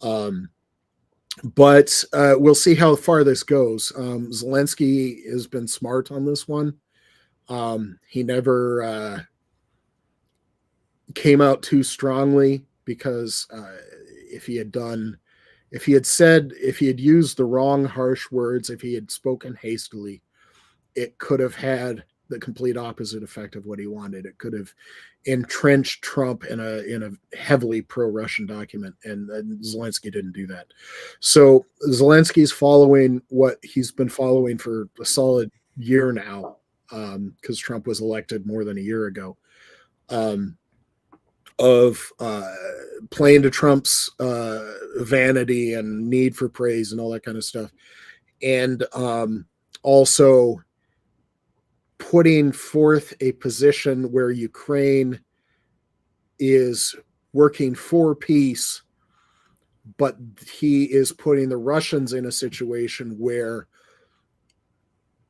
But we'll see how far this goes. Zelensky has been smart on this one. He never came out too strongly, because if he had used the wrong harsh words, if he had spoken hastily, it could have had the complete opposite effect of what he wanted. It could have entrenched Trump in a heavily pro-Russian document, and Zelensky didn't do that. So Zelensky's following what he's been following for a solid year now, because Trump was elected more than a year ago, of playing to Trump's vanity and need for praise and all that kind of stuff. And also putting forth a position where Ukraine is working for peace, but he is putting the Russians in a situation where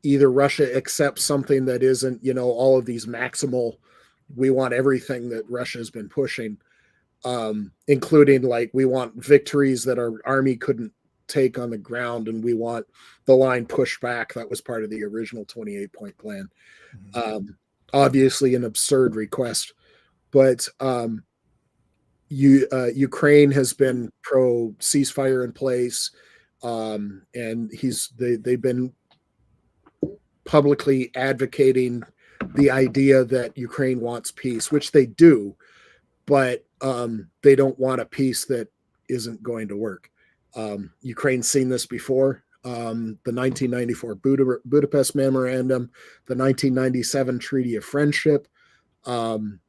either Russia accepts something that isn't, all of these maximal, we want everything that Russia has been pushing, including, like, we want victories that our army couldn't take on the ground, and we want the line pushed back. That was part of the original 28-point plan. Obviously an absurd request, but Ukraine has been pro ceasefire in place, and they've been publicly advocating the idea that Ukraine wants peace, which they do, but they don't want a peace that isn't going to work. Ukraine's seen this before. The 1994 Budapest Memorandum, the 1997 Treaty of Friendship, the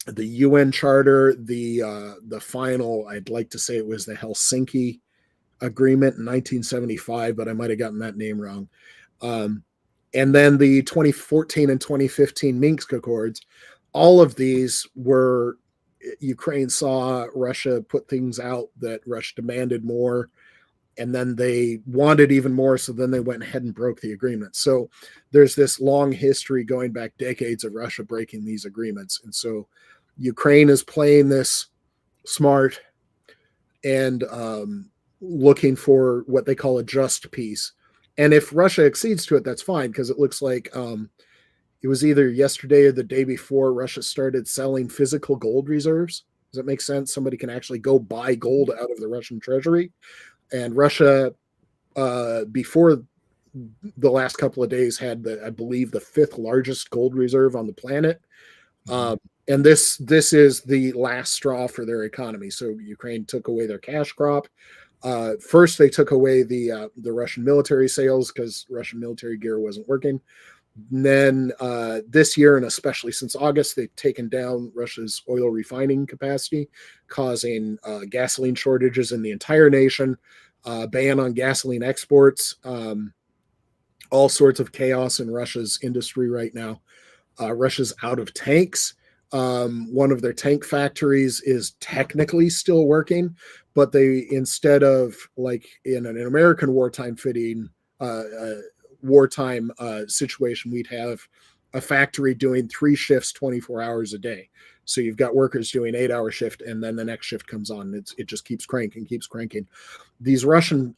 UN Charter, the final, I'd like to say it was the Helsinki Agreement in 1975, but I might have gotten that name wrong. And then the 2014 and 2015 Minsk Accords. All of these were, Ukraine saw Russia put things out that Russia demanded more, and then they wanted even more, so then they went ahead and broke the agreement. So there's this long history going back decades of Russia breaking these agreements. And so Ukraine is playing this smart and looking for what they call a just peace. And if Russia accedes to it, that's fine, because it looks like it was either yesterday or the day before Russia started selling physical gold reserves. Does that make sense? Somebody can actually go buy gold out of the Russian treasury. And Russia, before the last couple of days, had I believe, the 5th largest gold reserve on the planet. And this is the last straw for their economy. So Ukraine took away their cash crop. First, they took away the Russian military sales, because Russian military gear wasn't working. And then this year, and especially since August, they've taken down Russia's oil refining capacity, causing gasoline shortages in the entire nation, ban on gasoline exports, all sorts of chaos in Russia's industry right now. Russia's out of tanks. One of their tank factories is technically still working, but they, instead of like in an American wartime situation, we'd have a factory doing 3 shifts 24 hours a day. So you've got workers doing 8-hour shift, and then the next shift comes on. It just keeps cranking. These Russian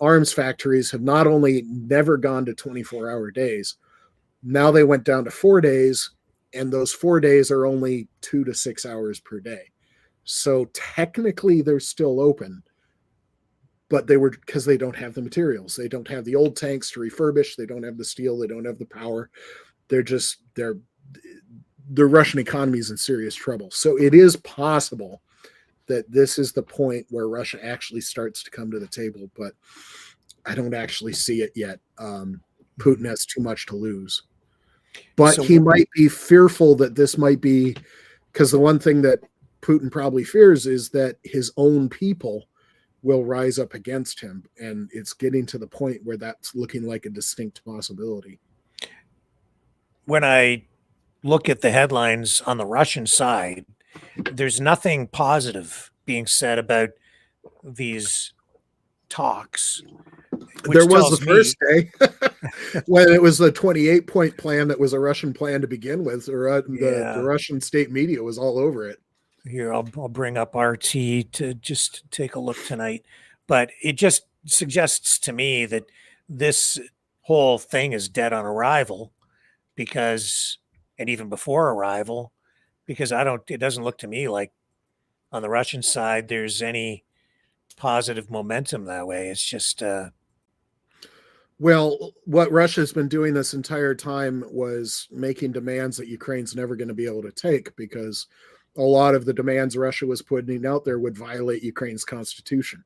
arms factories have not only never gone to 24-hour days, now they went down to 4 days, and those 4 days are only 2 to 6 hours per day. So technically they're still open, but they were, because they don't have the materials. They don't have the old tanks to refurbish. They don't have the steel. They don't have the power. The Russian economy is in serious trouble. So it is possible that this is the point where Russia actually starts to come to the table, but I don't actually see it yet. Putin has too much to lose. But he might be fearful that this might be, because the one thing that Putin probably fears is that his own people will rise up against him. And it's getting to the point where that's looking like a distinct possibility. When I look at the headlines on the Russian side, there's nothing positive being said about these talks. There was the first day when it was the 28-point plan that was a Russian plan to begin with. The Russian state media was all over it. Here, I'll bring up RT to just take a look tonight. But it just suggests to me that this whole thing is dead on arrival, because, and even before arrival, because it doesn't look to me like on the Russian side there's any positive momentum that way. It's just well, what Russia's been doing this entire time was making demands that Ukraine's never going to be able to take, because a lot of the demands Russia was putting out there would violate Ukraine's constitution.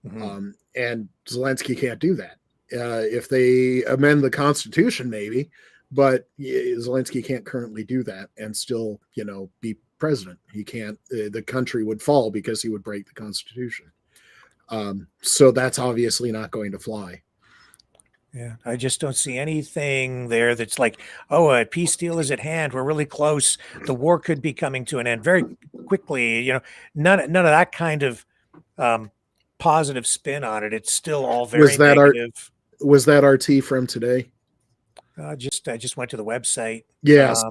Mm-hmm. And Zelensky can't do that. If they amend the constitution, maybe, but Zelensky can't currently do that and still, be president. He can't. The country would fall because he would break the constitution. So that's obviously not going to fly. Yeah, I just don't see anything there that's like, oh, a peace deal is at hand. We're really close. The war could be coming to an end very quickly. None of that kind of positive spin on it. It's still all very negative. Was that RT from today? I just went to the website. Yes,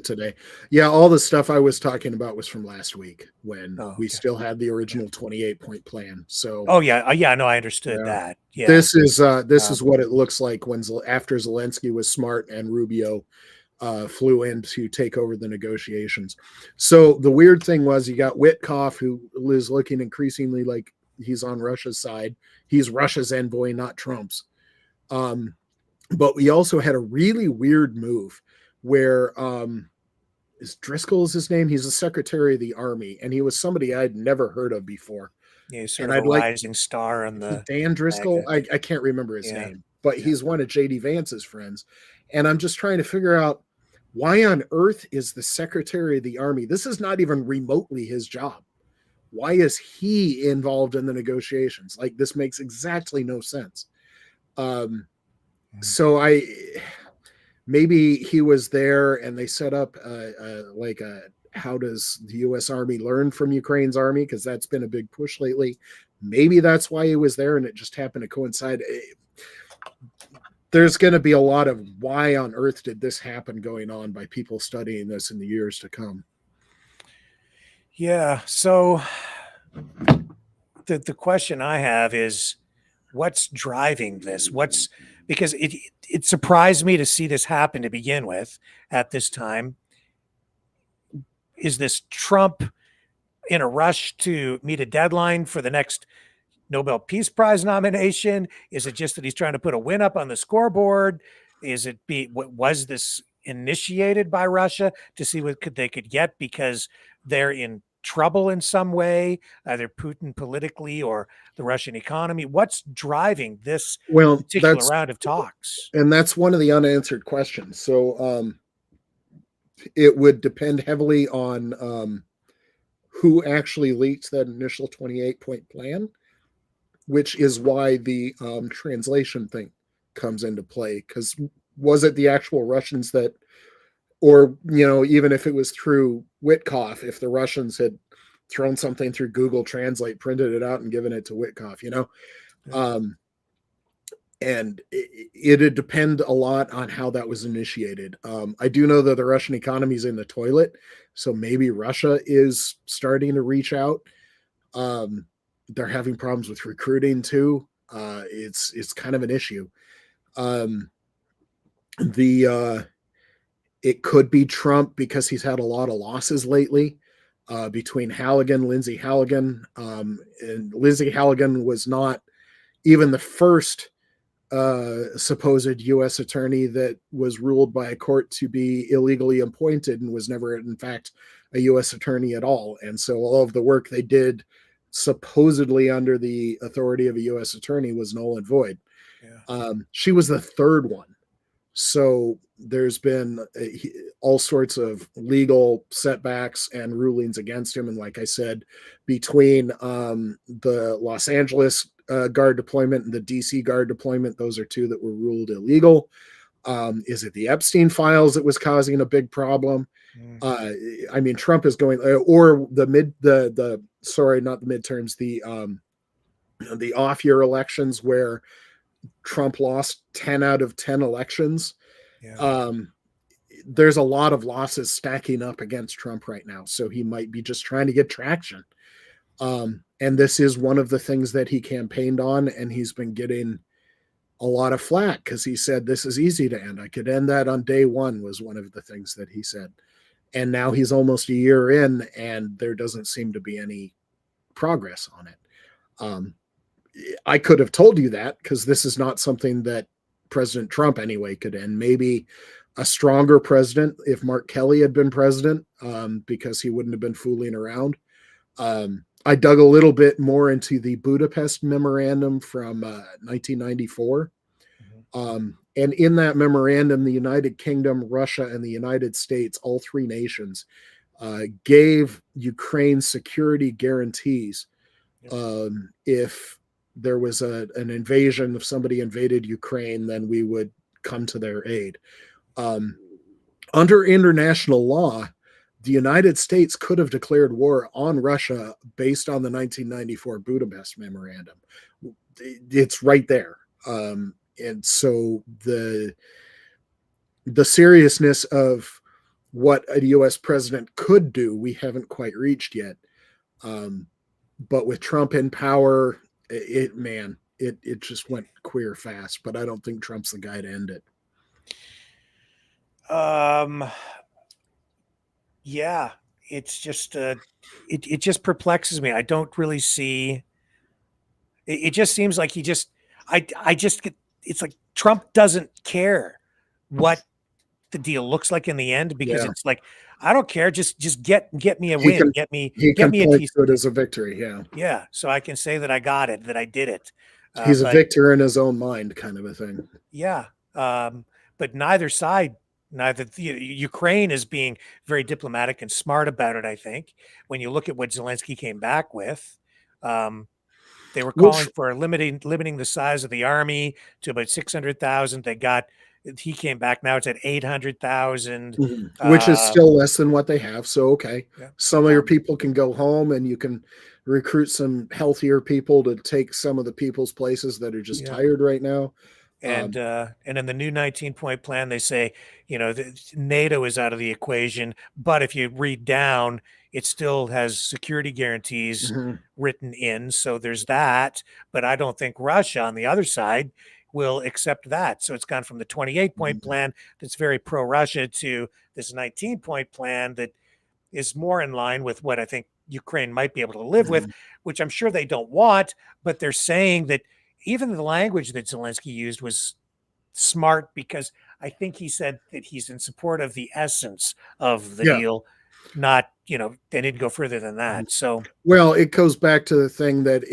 today. Yeah, all the stuff I was talking about was from last week when we still had the original 28-point plan. So no, I understood that. Yeah, this is what it looks like after Zelensky was smart and Rubio flew in to take over the negotiations. So the weird thing was, you got Witkoff, who is looking increasingly like he's on Russia's side. He's Russia's envoy, not Trump's. But we also had a really weird move where is Driscoll is his name? He's the Secretary of the Army, and he was somebody I'd never heard of before. Yeah, sort of a rising star on the Dan Driscoll. I can't remember his name, but he's one of JD Vance's friends. And I'm just trying to figure out, why on earth is the Secretary of the Army? This is not even remotely his job. Why is he involved in the negotiations? Like, this makes exactly no sense. So maybe he was there and they set up how does the U.S. Army learn from Ukraine's army? Because that's been a big push lately. Maybe that's why he was there and it just happened to coincide. There's going to be a lot of why on earth did this happen going on by people studying this in the years to come. Yeah. So the question I have is, what's driving this? Because it surprised me to see this happen to begin with at this time. Is this Trump in a rush to meet a deadline for the next Nobel Peace Prize nomination? Is it just that he's trying to put a win up on the scoreboard? Was this initiated by Russia to see what they could get because they're in trouble in some way, either Putin politically or the Russian economy? What's driving this particular round of talks? And that's one of the unanswered questions. So it would depend heavily on who actually leaked that initial 28-point plan, which is why the translation thing comes into play. Because was it the actual Russians that or, even if it was through Witkoff, if the Russians had thrown something through Google Translate, printed it out and given it to Witkoff, and it'd depend a lot on how that was initiated. I do know that the Russian economy is in the toilet, so maybe Russia is starting to reach out. They're having problems with recruiting too. It's kind of an issue. It could be Trump because he's had a lot of losses lately. Between Lindsey Halligan, and Lindsey Halligan was not even the first supposed U.S. attorney that was ruled by a court to be illegally appointed, and was never, in fact, a U.S. attorney at all. And so all of the work they did supposedly under the authority of a U.S. attorney was null and void. Yeah. She was the third one. So there's been all sorts of legal setbacks and rulings against him. And like I said, between the Los Angeles guard deployment and the DC guard deployment, those are two that were ruled illegal. Is it the Epstein files that was causing a big problem? I mean, Trump is going, or not the midterms, the off-year elections where Trump lost 10 out of 10 elections. Yeah. There's a lot of losses stacking up against Trump right now. So he might be just trying to get traction. And this is one of the things that he campaigned on, and he's been getting a lot of flack because he said, this is easy to end. I could end that on day one, was one of the things that he said. And now he's almost a year in, and there doesn't seem to be any progress on it. I could have told you that because this is not something that President Trump anyway could end. Maybe a stronger president if Mark Kelly had been president, because he wouldn't have been fooling around. I dug a little bit more into the Budapest memorandum from 1994. And in that memorandum, the United Kingdom, Russia, and the United States, all three nations, gave Ukraine security guarantees. If there was an invasion, if somebody invaded Ukraine, then we would come to their aid. Under international law, the United States could have declared war on Russia based on the 1994 Budapest memorandum. It's right there. And so the seriousness of what a U.S. president could do, we haven't quite reached yet. But with Trump in power, it just went queer fast. But I don't think Trump's the guy to end it. Yeah, it's just it just perplexes me. I don't really see. It just seems like I just get. It's like Trump doesn't care what the deal looks like in the end, because it's like, I don't care. Just get me a win. Get me a piece of it as a victory. Yeah. Yeah. So I can say that I got it, that I did it. He's a victor in his own mind, kind of a thing. Yeah. But neither side, Ukraine is being very diplomatic and smart about it. I think when you look at what Zelensky came back with, they were calling for limiting the size of the army to about 600,000. He came back. Now it's at 800,000, which is still less than what they have. So, okay. Yeah. Some of your people can go home, and you can recruit some healthier people to take some of the people's places that are just tired right now. And in the new 19-point plan, they say, NATO is out of the equation, but if you read down, it still has security guarantees written in. So there's that. But I don't think Russia on the other side will accept that. So it's gone from the 28-point plan that's very pro-Russia to this 19-point plan that is more in line with what I think Ukraine might be able to live with, which I'm sure they don't want. But they're saying that even the language that Zelensky used was smart, because I think he said that he's in support of the essence of the deal. Not, they didn't go further than that. So, well, it goes back to the thing that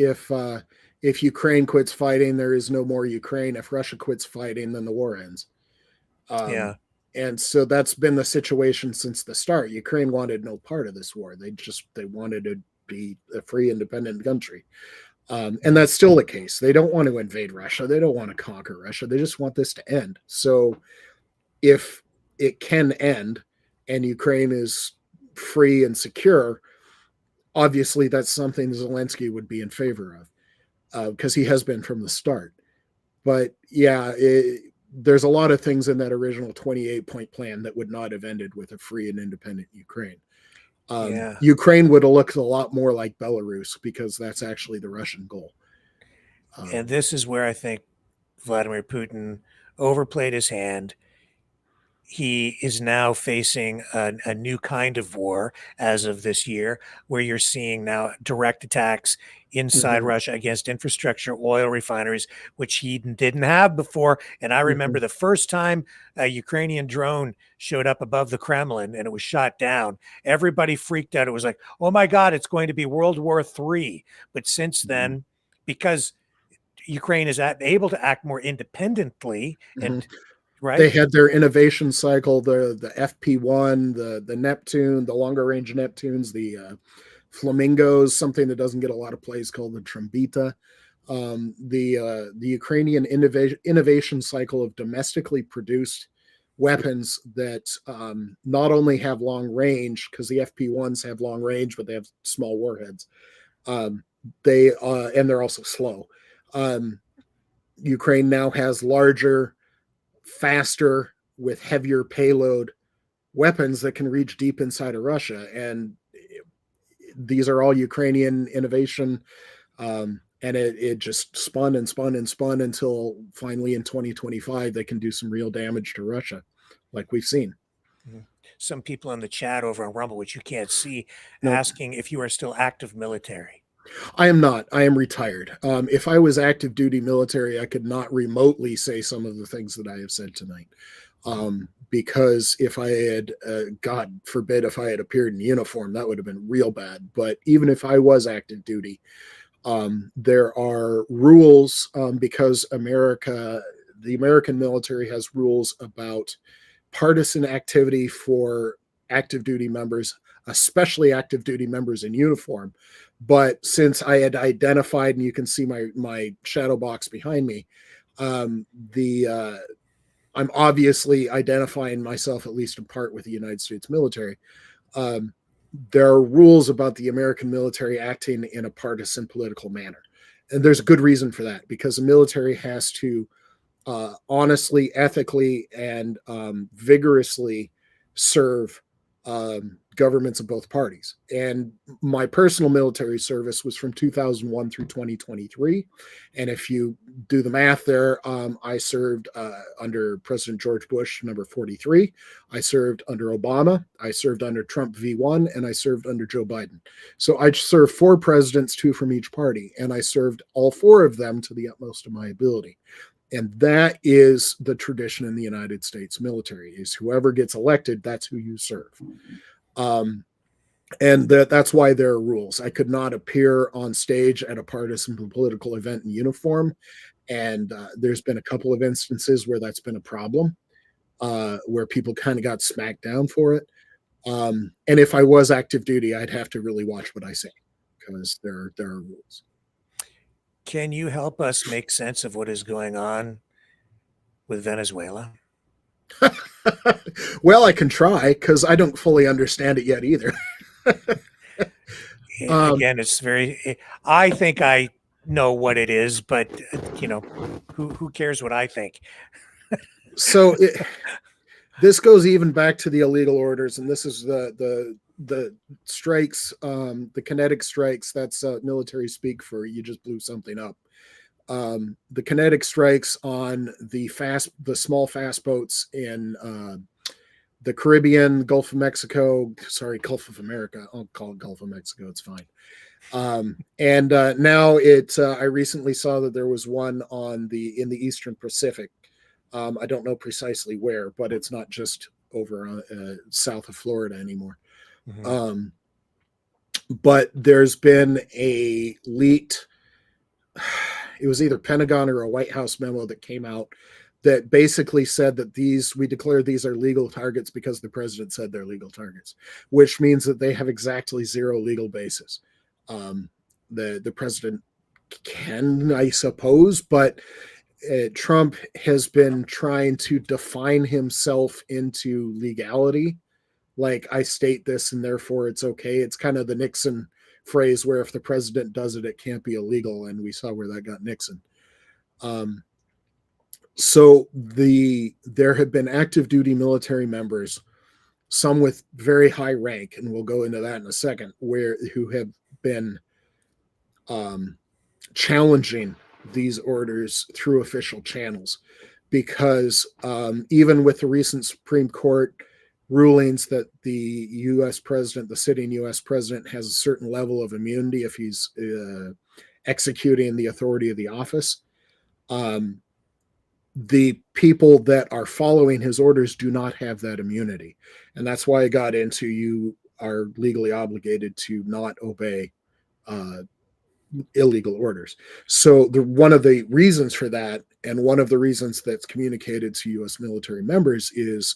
if Ukraine quits fighting, there is no more Ukraine. If Russia quits fighting, then the war ends. And so that's been the situation since the start. Ukraine wanted no part of this war. They wanted to be a free, independent country. And that's still the case. They don't want to invade Russia. They don't want to conquer Russia. They just want this to end. So if it can end, and Ukraine is free and secure, obviously that's something Zelensky would be in favor of, because he has been from the start. But yeah, there's a lot of things in that original 28-point plan that would not have ended with a free and independent Ukraine. Ukraine would have looked a lot more like Belarus, because that's actually the Russian goal. And this is where I think Vladimir Putin overplayed his hand. He is now facing a new kind of war as of this year, where you're seeing now direct attacks inside Russia against infrastructure, oil refineries, which he didn't have before. And I remember the first time a Ukrainian drone showed up above the Kremlin and it was shot down, everybody freaked out. It was like, oh my God, it's going to be World War III. But since then, because Ukraine is able to act more independently and right. They had their innovation cycle, the FP1, the Neptune, the longer range Neptunes, the Flamingos, something that doesn't get a lot of plays called the Trombita. The Ukrainian innovation cycle of domestically produced weapons that not only have long range, because the FP1s have long range, but they have small warheads. And they're also slow. Ukraine now has larger, faster, with heavier payload weapons that can reach deep inside of Russia. And these are all Ukrainian innovation. And it just spun and spun and spun until finally in 2025, they can do some real damage to Russia, like we've seen. Some people in the chat over on Rumble, which you can't see, asking if you are still active military. I am not. I am retired. If I was active duty military, I could not remotely say some of the things that I have said tonight. Because if I had, God forbid, if I had appeared in uniform, that would have been real bad. But even if I was active duty, there are rules, because the American military has rules about partisan activity for active duty members, especially active duty members in uniform. But since I had identified, and you can see my shadow box behind me, I'm obviously identifying myself, at least in part, with the United States military. There are rules about the American military acting in a partisan political manner. And there's a good reason for that, because the military has to honestly, ethically, and vigorously serve governments of both parties. And my personal military service was from 2001 through 2023. And if you do the math there, I served under President George Bush, number 43. I served under Obama. I served under Trump V1, and I served under Joe Biden. So I served 4 presidents, 2 from each party, and I served all 4 of them to the utmost of my ability. And that is the tradition in the United States military, is whoever gets elected, that's who you serve. And that's why there are rules. I could not appear on stage at a partisan political event in uniform. And there's been a couple of instances where that's been a problem, where people kind of got smacked down for it. And if I was active duty, I'd have to really watch what I say, because there are rules. Can you help us make sense of what is going on with Venezuela? Well, I can try, because I don't fully understand it yet either. Again, it's I think I know what it is, but who cares what I think? So this goes even back to the illegal orders, and this is the strikes, the kinetic strikes. That's military speak for you just blew something up. The kinetic strikes on the small fast boats in the Caribbean, Gulf of Mexico, Gulf of America. I'll call it Gulf of Mexico. It's fine. And now I recently saw that there was one in the Eastern Pacific. I don't know precisely where, but it's not just over south of Florida anymore. Mm-hmm. But there's been a leaked, it was either Pentagon or a White House memo that came out that basically said that we declare these are legal targets because the president said they're legal targets, which means that they have exactly 0 legal basis. The president can, I suppose, but Trump has been trying to define himself into legality like I state this and therefore it's okay. It's kind of the Nixon phrase where if the president does it, it can't be illegal. And we saw where that got Nixon. So there have been active duty military members, some with very high rank, and we'll go into that in a second, who have been challenging these orders through official channels, because even with the recent Supreme Court rulings that the U.S. president, the sitting U.S. president, has a certain level of immunity if he's executing the authority of the office, the people that are following his orders do not have that immunity. And that's why I got into you are legally obligated to not obey illegal orders. So one of the reasons for that, and one of the reasons that's communicated to U.S. military members, is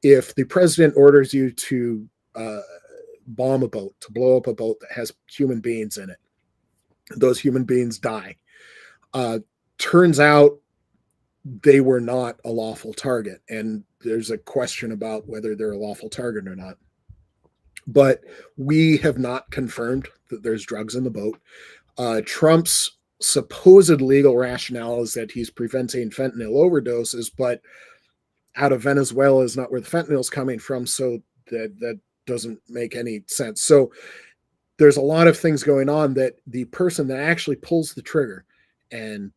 if the president orders you to bomb a boat, to blow up a boat that has human beings in it, those human beings die. Turns out they were not a lawful target. And there's a question about whether they're a lawful target or not. But we have not confirmed that there's drugs in the boat. Trump's supposed legal rationale is that he's preventing fentanyl overdoses, but out of Venezuela is not where the fentanyl is coming from, so that doesn't make any sense. So there's a lot of things going on that the person that actually pulls the trigger and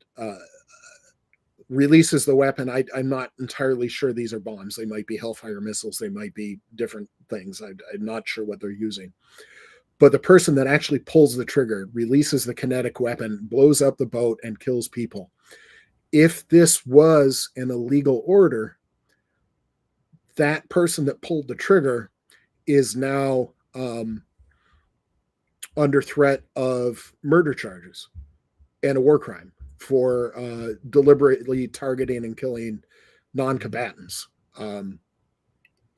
releases the weapon, I'm not entirely sure these are bombs. They might be Hellfire missiles. They might be different things. I'm not sure what they're using. But the person that actually pulls the trigger, releases the kinetic weapon, blows up the boat, and kills people. If this was an illegal order, that person that pulled the trigger is now under threat of murder charges and a war crime for deliberately targeting and killing non-combatants.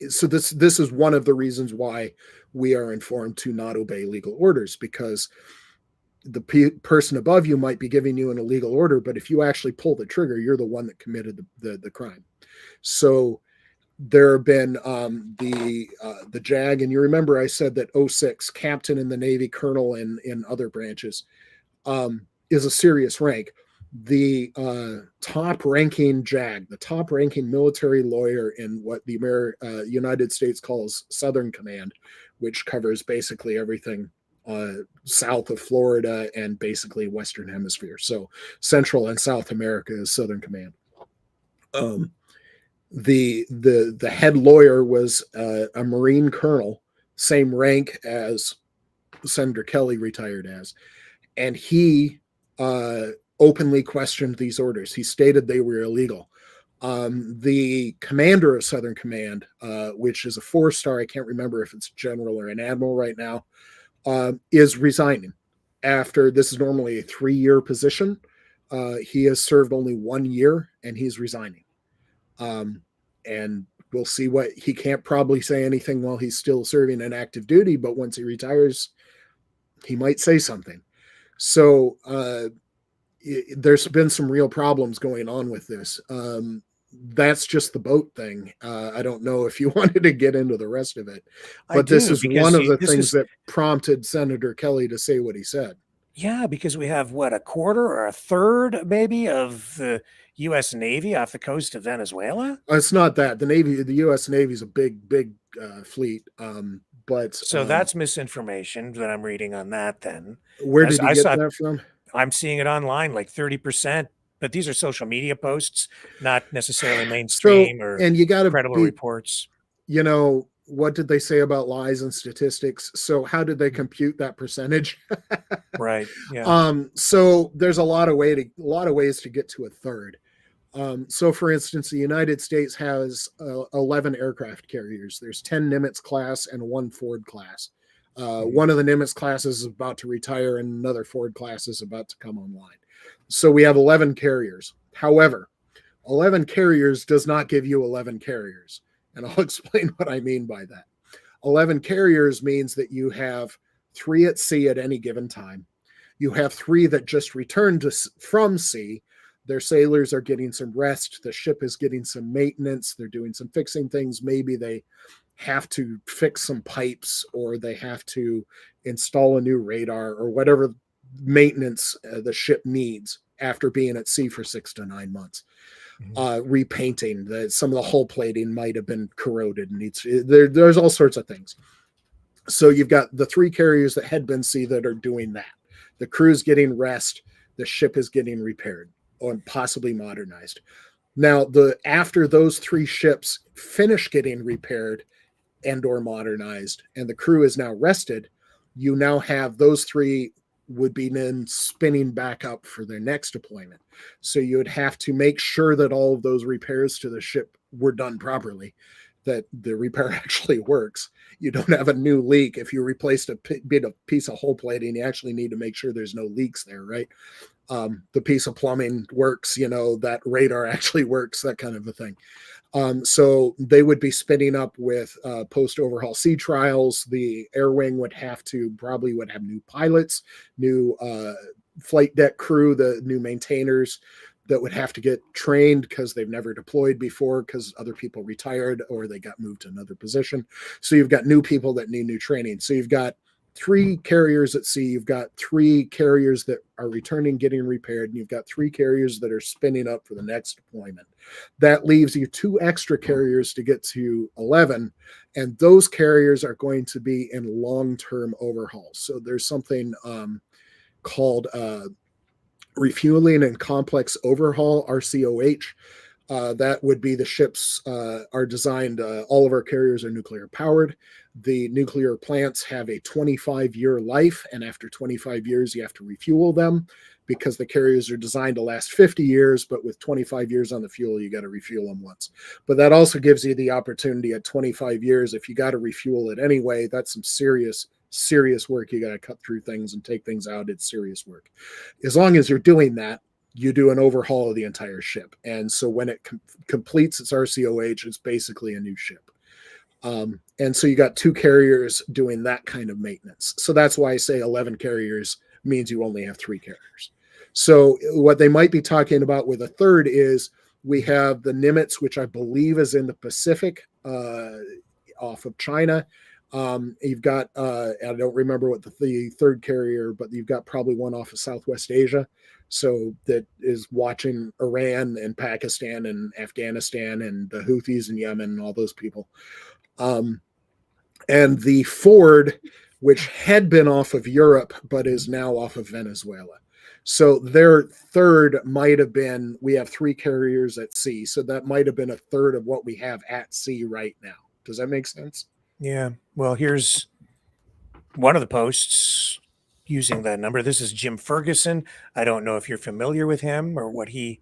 So this is one of the reasons why we are informed to not obey legal orders, because the person above you might be giving you an illegal order, but if you actually pull the trigger, you're the one that committed the crime. So there have been the JAG, and you remember I said that 06, captain in the Navy, colonel in other branches, is a serious rank. The top-ranking JAG, the top-ranking military lawyer in what the United States calls Southern Command, which covers basically everything south of Florida and basically Western Hemisphere. So Central and South America is Southern Command. The head lawyer was a Marine colonel, same rank as Senator Kelly retired as, and he openly questioned these orders. He stated they were illegal. The commander of Southern Command, which is a 4-star, I can't remember if it's general or an admiral right now, is resigning after, this is normally a 3-year position. He has served only 1 year and he's resigning. And we'll see what, he can't probably say anything while he's still serving in active duty, but once he retires, he might say something. So there's been some real problems going on with this. That's just the boat thing. I don't know if you wanted to get into the rest of it, but this is one of the things that prompted Senator Kelly to say what he said. Yeah, because we have a quarter or a third maybe of the U.S. Navy off the coast of Venezuela. It's not that the U.S. Navy is a big fleet. But so that's misinformation that I'm reading on that. Then where did you get that from? I'm seeing it online, like 30%. But these are social media posts, not necessarily mainstream and you got credible reports. You know, what did they say about lies and statistics? So how did they compute that percentage? Right. Yeah. So there's a lot of ways to get to a third. So for instance, the United States has 11 aircraft carriers. There's 10 Nimitz class and 1 Ford class. One of the Nimitz classes is about to retire and another Ford class is about to come online. So we have 11 carriers. However, 11 carriers does not give you 11 carriers. And I'll explain what I mean by that. 11 carriers means that you have 3 at sea at any given time. You have 3 that just returned from sea. Their sailors are getting some rest. The ship is getting some maintenance. They're doing some fixing things. Maybe they have to fix some pipes, or they have to install a new radar, or whatever maintenance the ship needs after being at sea for 6 to 9 months. Repainting, some of the hull plating might have been corroded, and there's all sorts of things. So you've got the 3 carriers that had been sea that are doing that. The crew's getting rest, the ship is getting repaired or possibly modernized. Now, after those 3 ships finish getting repaired and or modernized, and the crew is now rested, you now have those 3 would be then spinning back up for their next deployment. So you would have to make sure that all of those repairs to the ship were done properly, that the repair actually works. You don't have a new leak. If you replaced a piece of hull plating, you actually need to make sure there's no leaks there, right? The piece of plumbing works, that radar actually works, that kind of a thing. So they would be spinning up with post-overhaul sea trials. The air wing would have new pilots, new flight deck crew, the new maintainers that would have to get trained because they've never deployed before because other people retired or they got moved to another position. So you've got new people that need new training. So you've got 3 carriers at sea, you've got 3 carriers that are returning, getting repaired, and you've got 3 carriers that are spinning up for the next deployment. That leaves you 2 extra carriers to get to 11, and those carriers are going to be in long-term overhauls. So there's something called refueling and complex overhaul, RCOH. That would be the ships are designed, all of our carriers are nuclear powered. The nuclear plants have a 25-year life, and after 25 years, you have to refuel them because the carriers are designed to last 50 years, but with 25 years on the fuel, you got to refuel them once. But that also gives you the opportunity at 25 years, if you got to refuel it anyway, that's some serious work. You got to cut through things and take things out. It's serious work. As long as you're doing that, you do an overhaul of the entire ship. And so when it completes its RCOH, it's basically a new ship. And so you got 2 carriers doing that kind of maintenance. So that's why I say 11 carriers means you only have 3 carriers. So what they might be talking about with a third is we have the Nimitz, which I believe is in the Pacific off of China. You've got, I don't remember what the third carrier, but you've got probably one off of Southwest Asia. So that is watching Iran and Pakistan and Afghanistan and the Houthis in Yemen and all those people. And the Ford, which had been off of Europe, but is now off of Venezuela. So their third might have been, we have 3 carriers at sea. So that might have been a third of what we have at sea right now. Does that make sense? Yeah. Well, here's one of the posts using that number. This is Jim Ferguson. I don't know if you're familiar with him or what he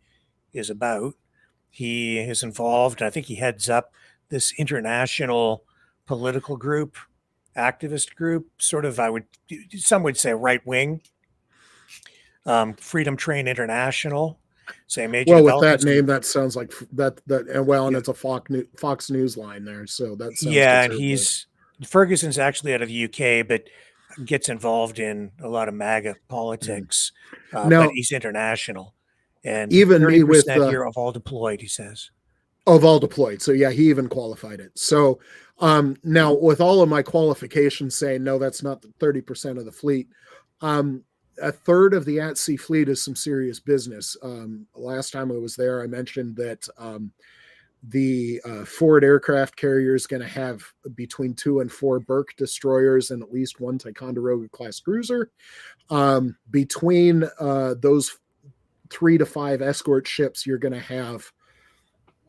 is about. He is involved, and I think he heads up this international political group, activist group, sort of, some would say right wing, Freedom Train International. Say major. Well, with that name, that sounds like that. And it's a Fox News line there, so that sounds. Yeah, and Ferguson's actually out of the UK, but gets involved in a lot of MAGA politics. Now, but he's international, and even 30% me with here of all deployed, he says. Of all deployed, so yeah, he even qualified it. So now, with all of my qualifications saying no, that's not 30% of the fleet. A third of the at-sea fleet is some serious business. Last time I was there, I mentioned that the Ford aircraft carrier is going to have between 2 and 4 Burke destroyers and at least 1 Ticonderoga class cruiser. Between those 3 to 5 escort ships, you're going to have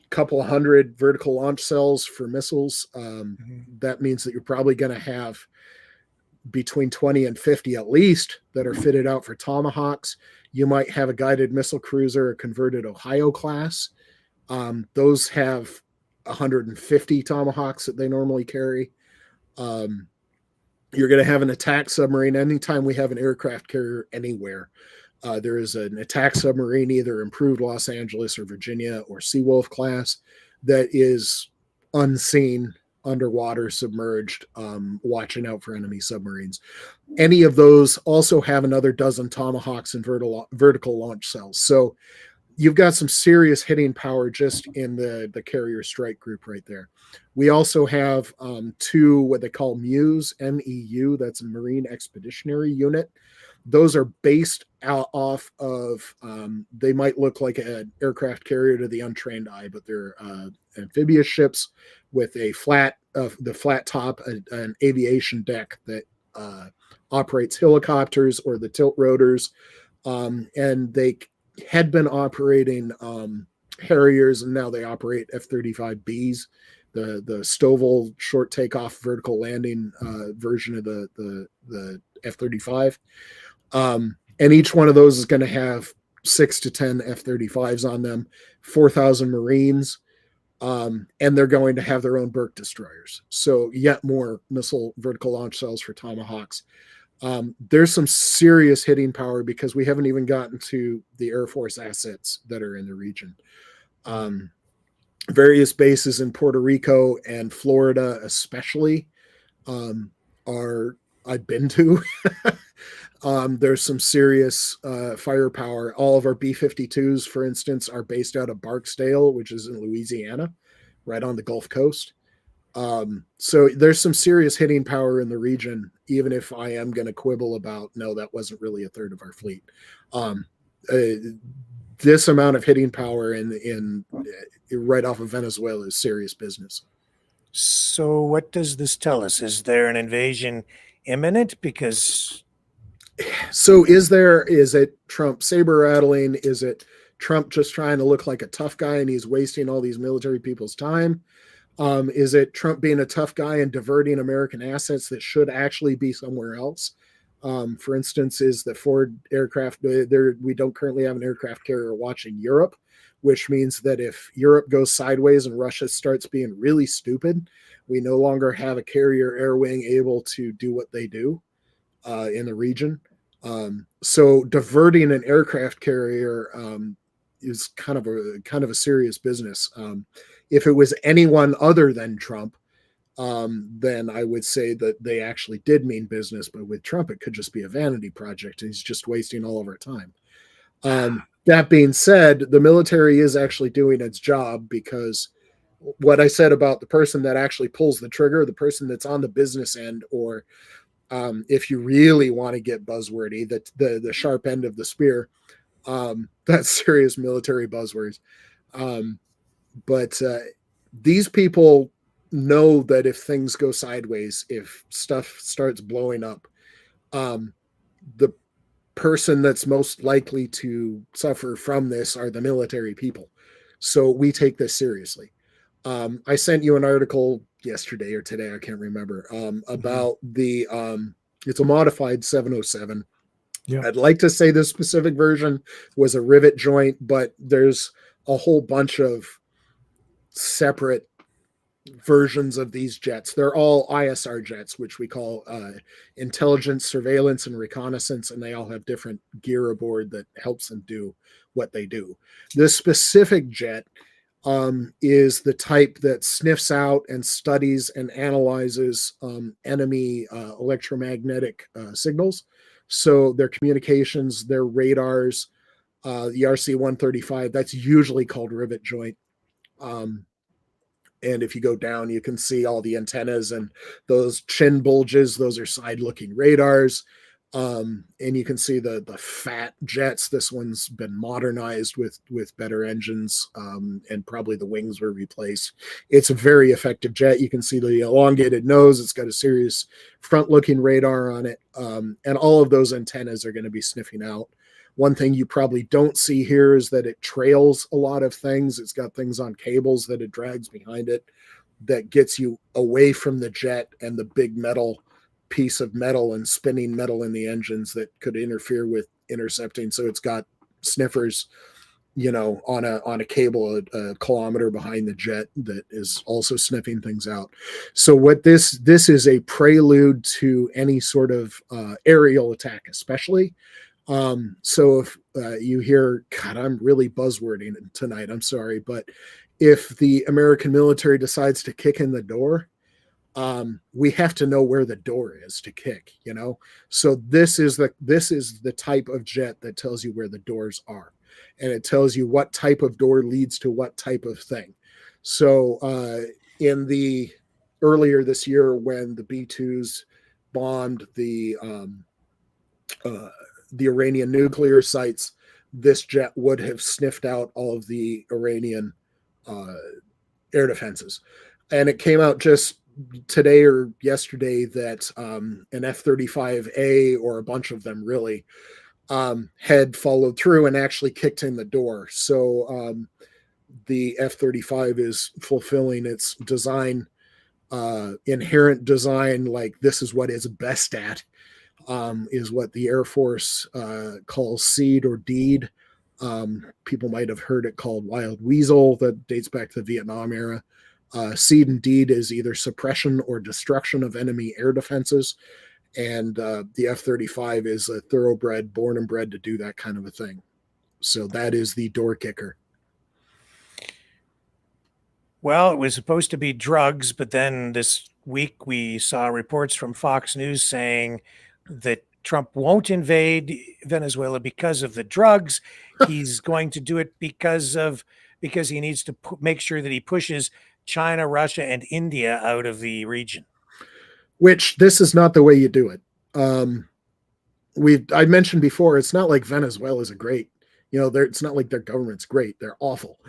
a couple of hundred vertical launch cells for missiles. That means that you're probably going to have between 20 and 50 at least that are fitted out for Tomahawks. You might have a guided missile cruiser, a converted Ohio class. Those have 150 Tomahawks that they normally carry. You're going to have an attack submarine. Anytime we have an aircraft carrier anywhere, there is an attack submarine, either improved Los Angeles or Virginia or Seawolf class, that is unseen, underwater, submerged, watching out for enemy submarines. Any of those also have another dozen Tomahawks and vertical launch cells. So you've got some serious hitting power just in the carrier strike group right there. We also have two what they call MEUs, MEU, that's a Marine Expeditionary Unit. Those are based out off of, they might look like an aircraft carrier to the untrained eye, but they're amphibious ships with a the flat top, an aviation deck that operates helicopters or the tilt rotors. And they had been operating Harriers, and now they operate F-35Bs, the Stovall short takeoff vertical landing version of the F-35. And each one of those is going to have 6 to 10 F-35s on them, 4,000 Marines, and they're going to have their own Burke destroyers. So yet more missile vertical launch cells for Tomahawks. There's some serious hitting power because we haven't even gotten to the Air Force assets that are in the region. Various bases in Puerto Rico and Florida especially I've been to. There's some serious firepower. All of our B-52s, for instance, are based out of Barksdale, which is in Louisiana, right on the Gulf Coast. So there's some serious hitting power in the region, even if I am going to quibble about, no, that wasn't really a third of our fleet. This amount of hitting power in right off of Venezuela is serious business. So what does this tell us? Is there an invasion imminent? Because so is it Trump saber rattling? Is it Trump just trying to look like a tough guy and he's wasting all these military people's time? Is it Trump being a tough guy and diverting American assets that should actually be somewhere else? For instance, is the Ford aircraft there? We don't currently have an aircraft carrier watching Europe, which means that if Europe goes sideways and Russia starts being really stupid, we no longer have a carrier air wing able to do what they do in the region. So diverting an aircraft carrier is kind of a serious business. If it was anyone other than Trump, then I would say that they actually did mean business. But with Trump, it could just be a vanity project. He's just wasting all of our time. That being said, the military is actually doing its job, because what I said about the person that actually pulls the trigger, the person that's on the business end, or if you really want to get buzzwordy, the sharp end of the spear, that's serious military buzzwords. But these people know that if things go sideways, if stuff starts blowing up, the person that's most likely to suffer from this are the military people. So we take this seriously. I sent you an article yesterday or today, I can't remember, about the it's a modified 707. Yeah. I'd like to say this specific version was a rivet joint, but there's a whole bunch of separate versions of these jets. They're all ISR jets, which we call intelligence, surveillance, and reconnaissance, and they all have different gear aboard that helps them do what they do. This specific jet is the type that sniffs out and studies and analyzes enemy electromagnetic signals. So their communications, their radars, the RC-135, that's usually called rivet joint. And if you go down, you can see all the antennas and those chin bulges. Those are side-looking radars. And you can see the fat jets. This one's been modernized with better engines, and probably the wings were replaced. It's a very effective jet. You can see the elongated nose. It's got a serious front-looking radar on it. And all of those antennas are going to be sniffing out. One thing you probably don't see here is that it trails a lot of things. It's got things on cables that it drags behind it that gets you away from the jet and the big metal piece of metal and spinning metal in the engines that could interfere with intercepting. So it's got sniffers, on a cable a kilometer behind the jet that is also sniffing things out. So what this is a prelude to any sort of aerial attack, especially. So if you hear, God, I'm really buzzwording tonight, I'm sorry, but if the American military decides to kick in the door, we have to know where the door is to kick, So this is the type of jet that tells you where the doors are. and it tells you what type of door leads to what type of thing. So in the earlier this year, when the B-2s bombed the Iranian nuclear sites, this jet would have sniffed out all of the Iranian air defenses. And it came out just today or yesterday that an F-35A, or a bunch of them really, had followed through and actually kicked in the door. So the F-35 is fulfilling its design, inherent design, like this is what it's best at, is what the Air Force calls SEED or DEED. People might have heard it called Wild Weasel, that dates back to the Vietnam era. SEED and DEED is either suppression or destruction of enemy air defenses. And the F-35 is a thoroughbred, born and bred to do that kind of a thing. So that is the door kicker. Well, it was supposed to be drugs, but then this week we saw reports from Fox News saying that Trump won't invade Venezuela because of the drugs. He's going to do it because he needs to make sure that he pushes China, Russia, and India out of the region. Which, this is not the way you do it. I mentioned before, it's not like Venezuela's it's not like their government's great. They're awful.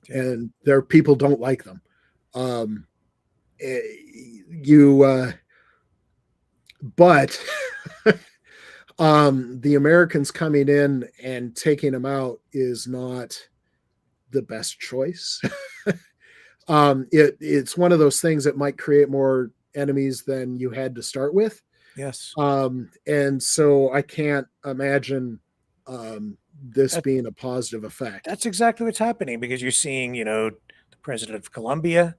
And their people don't like them. But the Americans coming in and taking them out is not the best choice. It's one of those things that might create more enemies than you had to start with. Yes. And so I can't imagine this being a positive effect. That's exactly what's happening, because you're seeing, the president of Colombia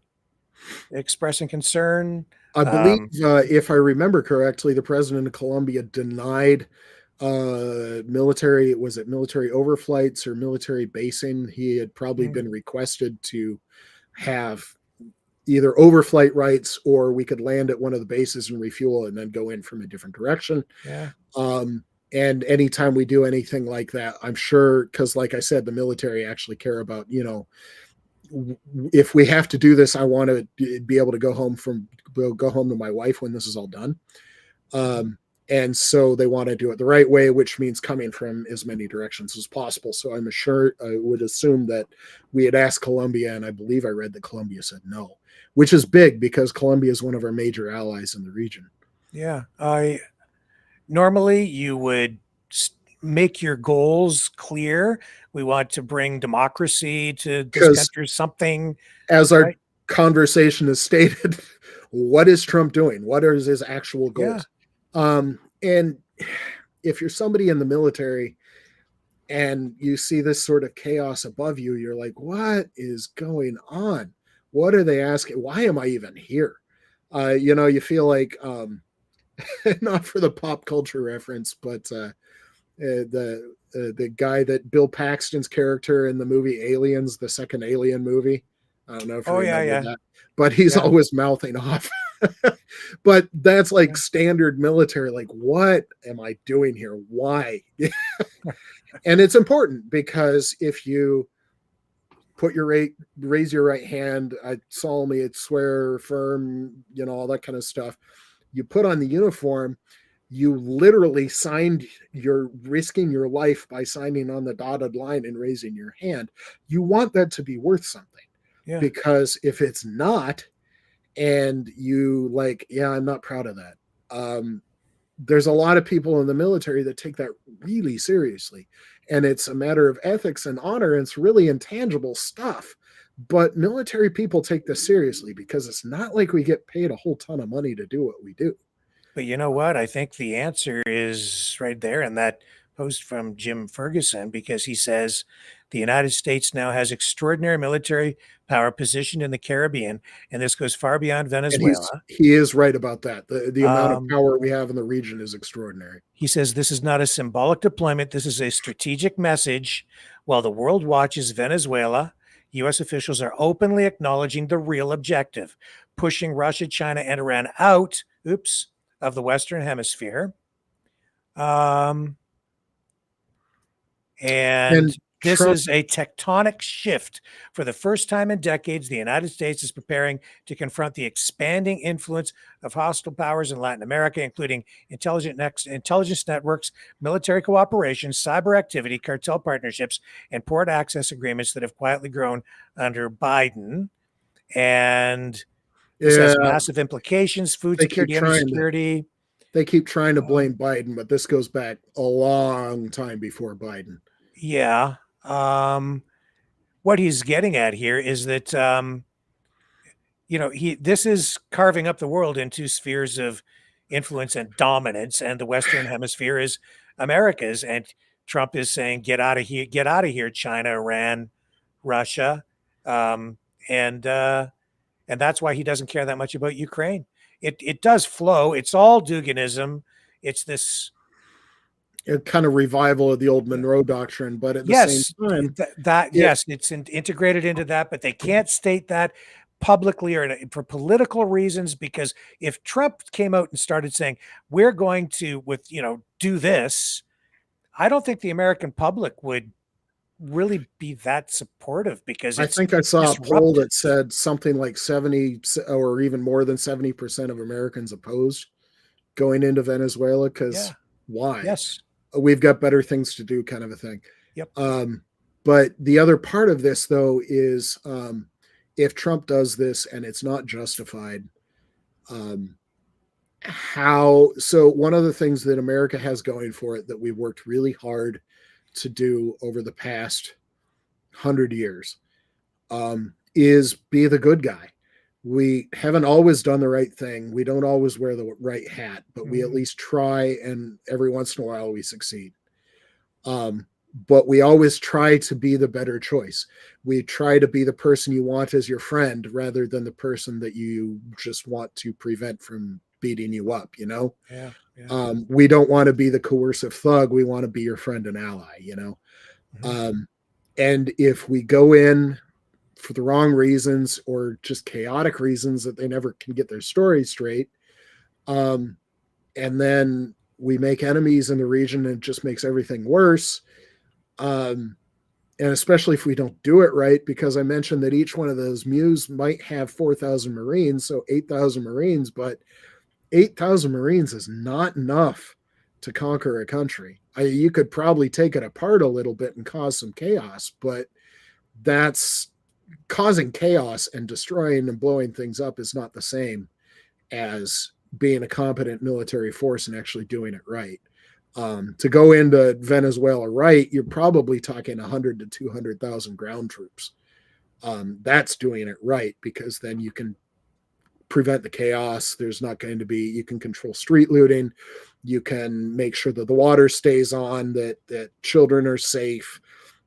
expressing concern. I believe, if I remember correctly, the president of Colombia denied military overflights or military basing. He had probably been requested to have either overflight rights, or we could land at one of the bases and refuel and then go in from a different direction. Yeah. And anytime we do anything like that, I'm sure, because like I said, the military actually care about, if we have to do this, I want to be able to go home to my wife when this is all done. And so they want to do it the right way, which means coming from as many directions as possible. So I would assume that we had asked Colombia, and I believe I read that Colombia said no, which is big because Colombia is one of our major allies in the region. Yeah. Normally you would make your goals clear. We want to bring democracy to this country, something. As our conversation has stated, what is Trump doing? What are his actual goals? Yeah. And if you're somebody in the military and you see this sort of chaos above you, you're like, what is going on? What are they asking? Why am I even here? You feel like, not for the pop culture reference, but the guy that Bill Paxton's character in the movie Aliens, the second Alien movie. I don't know if you remember that, but he's always mouthing off. But that's like standard military. Like, what am I doing here? Why? And it's important, because if you raise your right hand, I solemnly swear, affirm, all that kind of stuff. You put on the uniform, you literally you're risking your life by signing on the dotted line and raising your hand. You want that to be worth something. Yeah. Because if it's not, and you I'm not proud of that. There's a lot of people in the military that take that really seriously, and it's a matter of ethics and honor, and it's really intangible stuff. But military people take this seriously, because it's not like we get paid a whole ton of money to do what we do. But you know what? I think the answer is right there in that post from Jim Ferguson, because he says the United States now has extraordinary military power positioned in the Caribbean, and this goes far beyond Venezuela. He is right about that. The amount of power we have in the region is extraordinary. He says this is not a symbolic deployment. This is a strategic message. While the world watches Venezuela, U.S. officials are openly acknowledging the real objective, pushing Russia, China, and Iran out, of the Western Hemisphere. And This Trump, is a tectonic shift. For the first time in decades, the United States is preparing to confront the expanding influence of hostile powers in Latin America, including intelligence networks, military cooperation, cyber activity, cartel partnerships, and port access agreements that have quietly grown under Biden. And this yeah, has massive implications: food they keep security, energy trying to security. they keep trying to blame Biden, but this goes back a long time before Biden. Yeah. What he's getting at here is that this is carving up the world into spheres of influence and dominance, and the Western Hemisphere is America's. And Trump is saying, get out of here, China, Iran, Russia, um, and that's why he doesn't care that much about Ukraine. It does flow. It's all Duginism. It's this A kind of revival of the old Monroe Doctrine, but at the same yes, time, yes, it's integrated into that, but they can't state that publicly or for political reasons, because if Trump came out and started saying we're going to do this, I don't think the American public would really be that supportive, because I it's think I saw a poll disruptive. that said something like 70 or even more than 70% of Americans opposed going into Venezuela because Yeah. why? Yes. We've got better things to do, kind of a thing. Yep. But the other part of this, though, is if Trump does this and it's not justified, so one of the things that America has going for it that we've worked really hard to do over the past 100 years is be the good guy. We haven't always done the right thing. We don't always wear the right hat, but we at least try, and every once in a while we succeed. But we always try to be the better choice. We try to be the person you want as your friend rather than the person that you just want to prevent from beating you up, Yeah. We don't want to be the coercive thug. We want to be your friend and ally, and if we go in for the wrong reasons or just chaotic reasons that they never can get their story straight, and then we make enemies in the region and it just makes everything worse, and especially if we don't do it right, because I mentioned that each one of those MUs might have 4,000 Marines, so 8,000 Marines, but 8,000 Marines is not enough to conquer a country. You could probably take it apart a little bit and cause some chaos, but that's causing chaos and destroying and blowing things up is not the same as being a competent military force and actually doing it right. To go into Venezuela right, you're probably talking 100 to 200,000 ground troops. That's doing it right, because then you can prevent the chaos. There's not going to be, you can control street looting. You can make sure that the water stays on, that children are safe.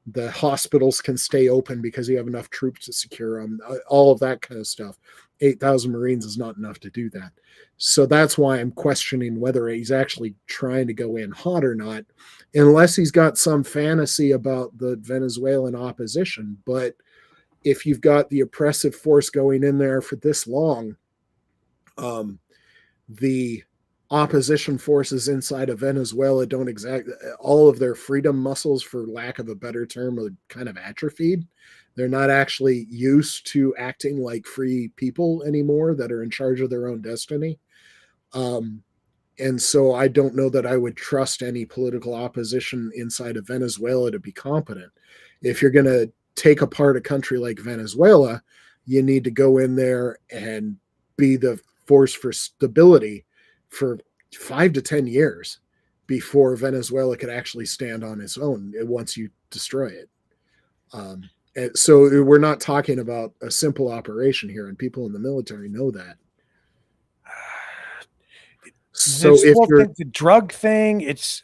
The hospitals can stay open because you have enough troops to secure them, all of that kind of stuff. 8,000 Marines is not enough to do that. So that's why I'm questioning whether he's actually trying to go in hot or not, unless he's got some fantasy about the Venezuelan opposition. But if you've got the oppressive force going in there for this long, the opposition forces inside of Venezuela don't exactly, all of their freedom muscles, for lack of a better term, are kind of atrophied. They're not actually used to acting like free people anymore that are in charge of their own destiny. And so I don't know that I would trust any political opposition inside of Venezuela to be competent. If you're going to take apart a country like Venezuela, you need to go in there and be the force for stability for 5 to 10 years before Venezuela could actually stand on its own once you destroy it. And so we're not talking about a simple operation here, and people in the military know that. So this if whole you're thing, the drug thing, it's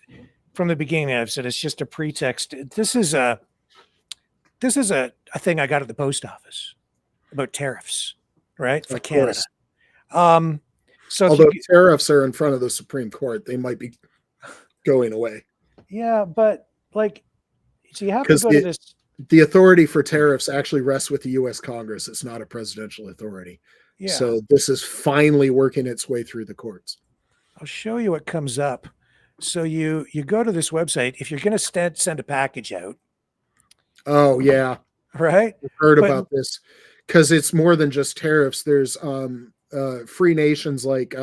from the beginning, I've said it's just a pretext. This is a thing I got at the post office about tariffs, right? For Of Canada. course. So although tariffs are in front of the Supreme Court, they might be going away. Yeah, but like, so you have to go to this. The authority for tariffs actually rests with the U.S. Congress. It's not a presidential authority. Yeah. So this is finally working its way through the courts. I'll show you what comes up. So you go to this website. If you're going to send a package out, Oh yeah, right? I've heard But about this because it's more than just tariffs. There's free nations like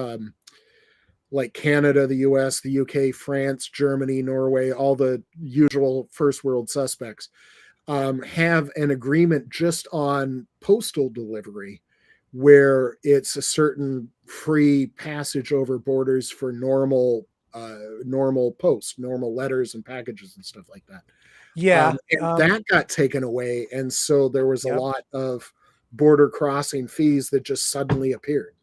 Canada, the U.S., the U.K., France, Germany, Norway, all the usual first world suspects have an agreement just on postal delivery, where it's a certain free passage over borders for normal post, normal letters and packages and stuff like that. yeah, And that got taken away, and so there was a yep, lot of border crossing fees that just suddenly appeared.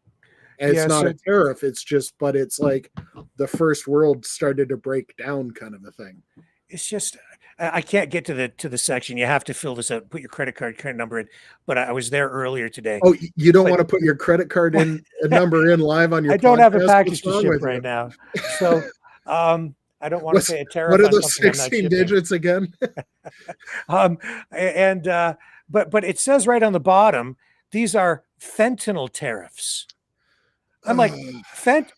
And it's yeah. not a So tariff, it's just, but it's like the first world started to break down kind of a thing. it's just I can't get to the section. You have to fill this out, put your credit number in. But I was there earlier today. Oh, you don't But want to put your credit card in a number in live on your I don't have a podcast? package What's to wrong ship with right you? now, so I don't want to What's pay a what tariff are on those something I'm not 16 shipping. digits again? Um, and but it says right on the bottom, these are fentanyl tariffs. I'm like, fent.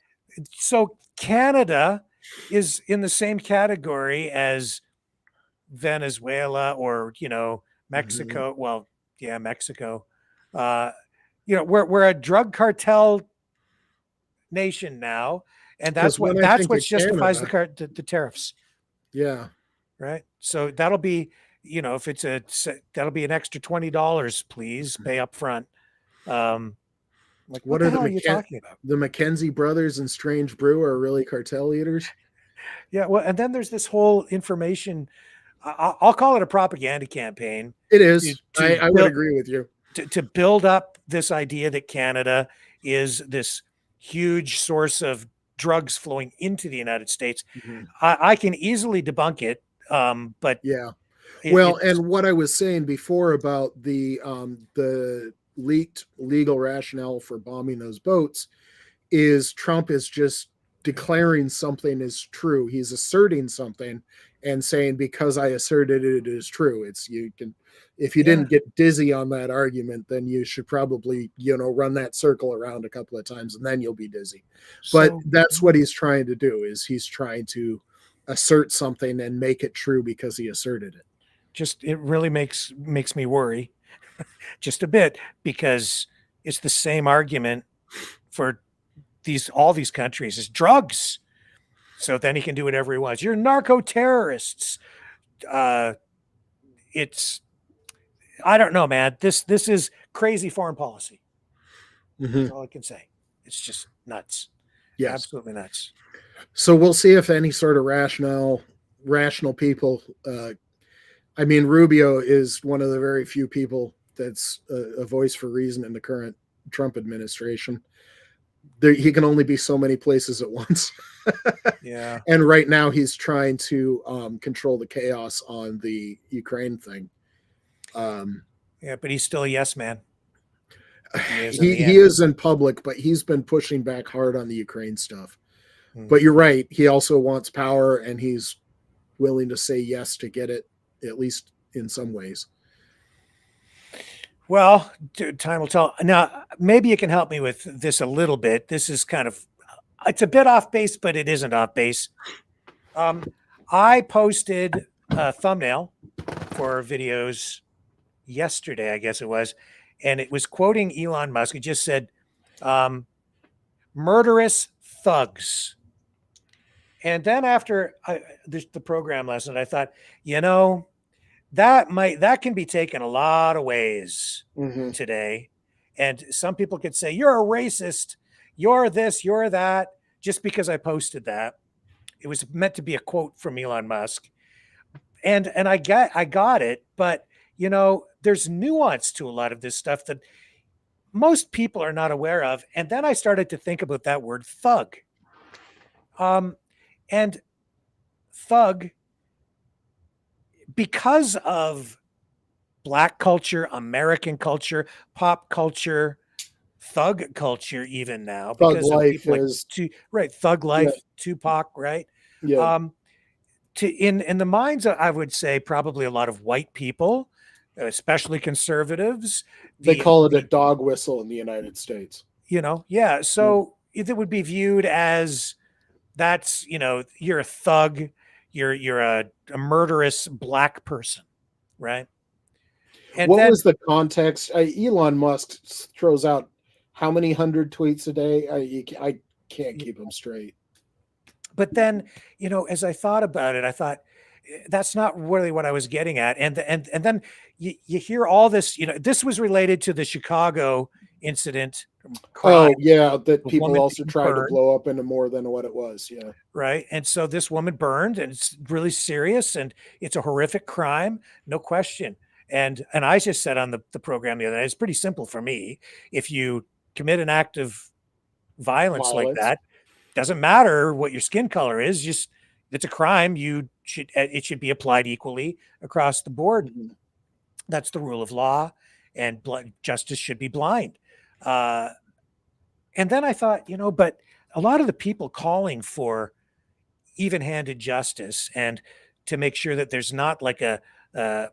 So Canada is in the same category as Venezuela or Mhm. Mexico. Well, yeah, Mexico. Uh, we're a drug cartel nation now, and Because when I that's think what of justifies Canada, the tariffs, yeah, right? So that'll be, if it's that'll be an extra $20, please pay up front. Like, what what the are hell are you talking about? the McKenzie brothers and Strange Brew are really cartel leaders? Yeah, well, and then there's this whole information. I'll call it a propaganda campaign It to is. to I would build agree with you. to build up this idea that Canada is this huge source of drugs flowing into the United States. Mhm. I can easily debunk it, but Yeah. Well, it's and what I was saying before about the leaked legal rationale for bombing those boats is Trump is just declaring something is true. He's asserting something and saying, because I asserted it, it is true. It's you can, if you yeah. didn't get dizzy on that argument, then you should probably, run that circle around a couple of times and then you'll be dizzy. But So that's what he's trying to do, is he's trying to assert something and make it true because he asserted it. just it really makes me worry just a bit, because it's the same argument for all these countries is drugs. So then he can do whatever he wants. You're narco terrorists. Uh, it's I don't know, man. This is crazy foreign policy. That's Mhm. all I can say. It's just nuts. Yes. Absolutely nuts. So we'll see if any sort of rational people. I mean, Rubio is one of the very few people that's a voice for reason in the current Trump administration. He can only be so many places at once. Yeah. And right now he's trying to control the chaos on the Ukraine thing. Yeah, but he's still a yes man. He is in the He end. is in public, but he's been pushing back hard on the Ukraine stuff. Hmm. But you're right. He also wants power, and he's willing to say yes to get it, at least in some ways. Well, time will tell. Now, maybe you can help me with this a little bit. This is it's a bit off base, but it isn't off base. I posted a thumbnail for videos yesterday, I guess it was, and it was quoting Elon Musk. It just said, murderous thugs. And then after the program last night, I thought, that can be taken a lot of ways today. And some people could say, you're a racist, you're this, you're that, just because I posted that. It was meant to be a quote from Elon Musk. And I got it, but there's nuance to a lot of this stuff that most people are not aware of. And then I started to think about that word thug. And thug, because of Black culture, American culture, pop culture, thug culture, even now, Thug because of life people like is Thug Life, yeah, Tupac, right? yeah. In the minds of, I would say, probably a lot of white people, especially conservatives. They call it a dog whistle in the United States. Yeah. So it would be viewed as you're a thug, you're a murderous Black person. right? And What then, was the context? Elon Musk throws out how many hundred tweets a day? I can't keep them straight. but then, as I thought about it, I thought that's not really what I was getting at. And then you hear all this. This was related to the Chicago incident, crime, Oh yeah, that the people woman also being tried to burned, blow up into more than what it was. Yeah. right? And so this woman burned, and it's really serious, and it's a horrific crime, no question. And I just said on the program the other day, it's pretty simple for me. If you commit an act of violence like Violence. that, doesn't matter what your skin color is, just it's a crime. It should be applied equally across the board. Mhm. That's the rule of law, and justice should be blind. Uh, and then I thought, but a lot of the people calling for even-handed justice and to make sure that there's not like uh, a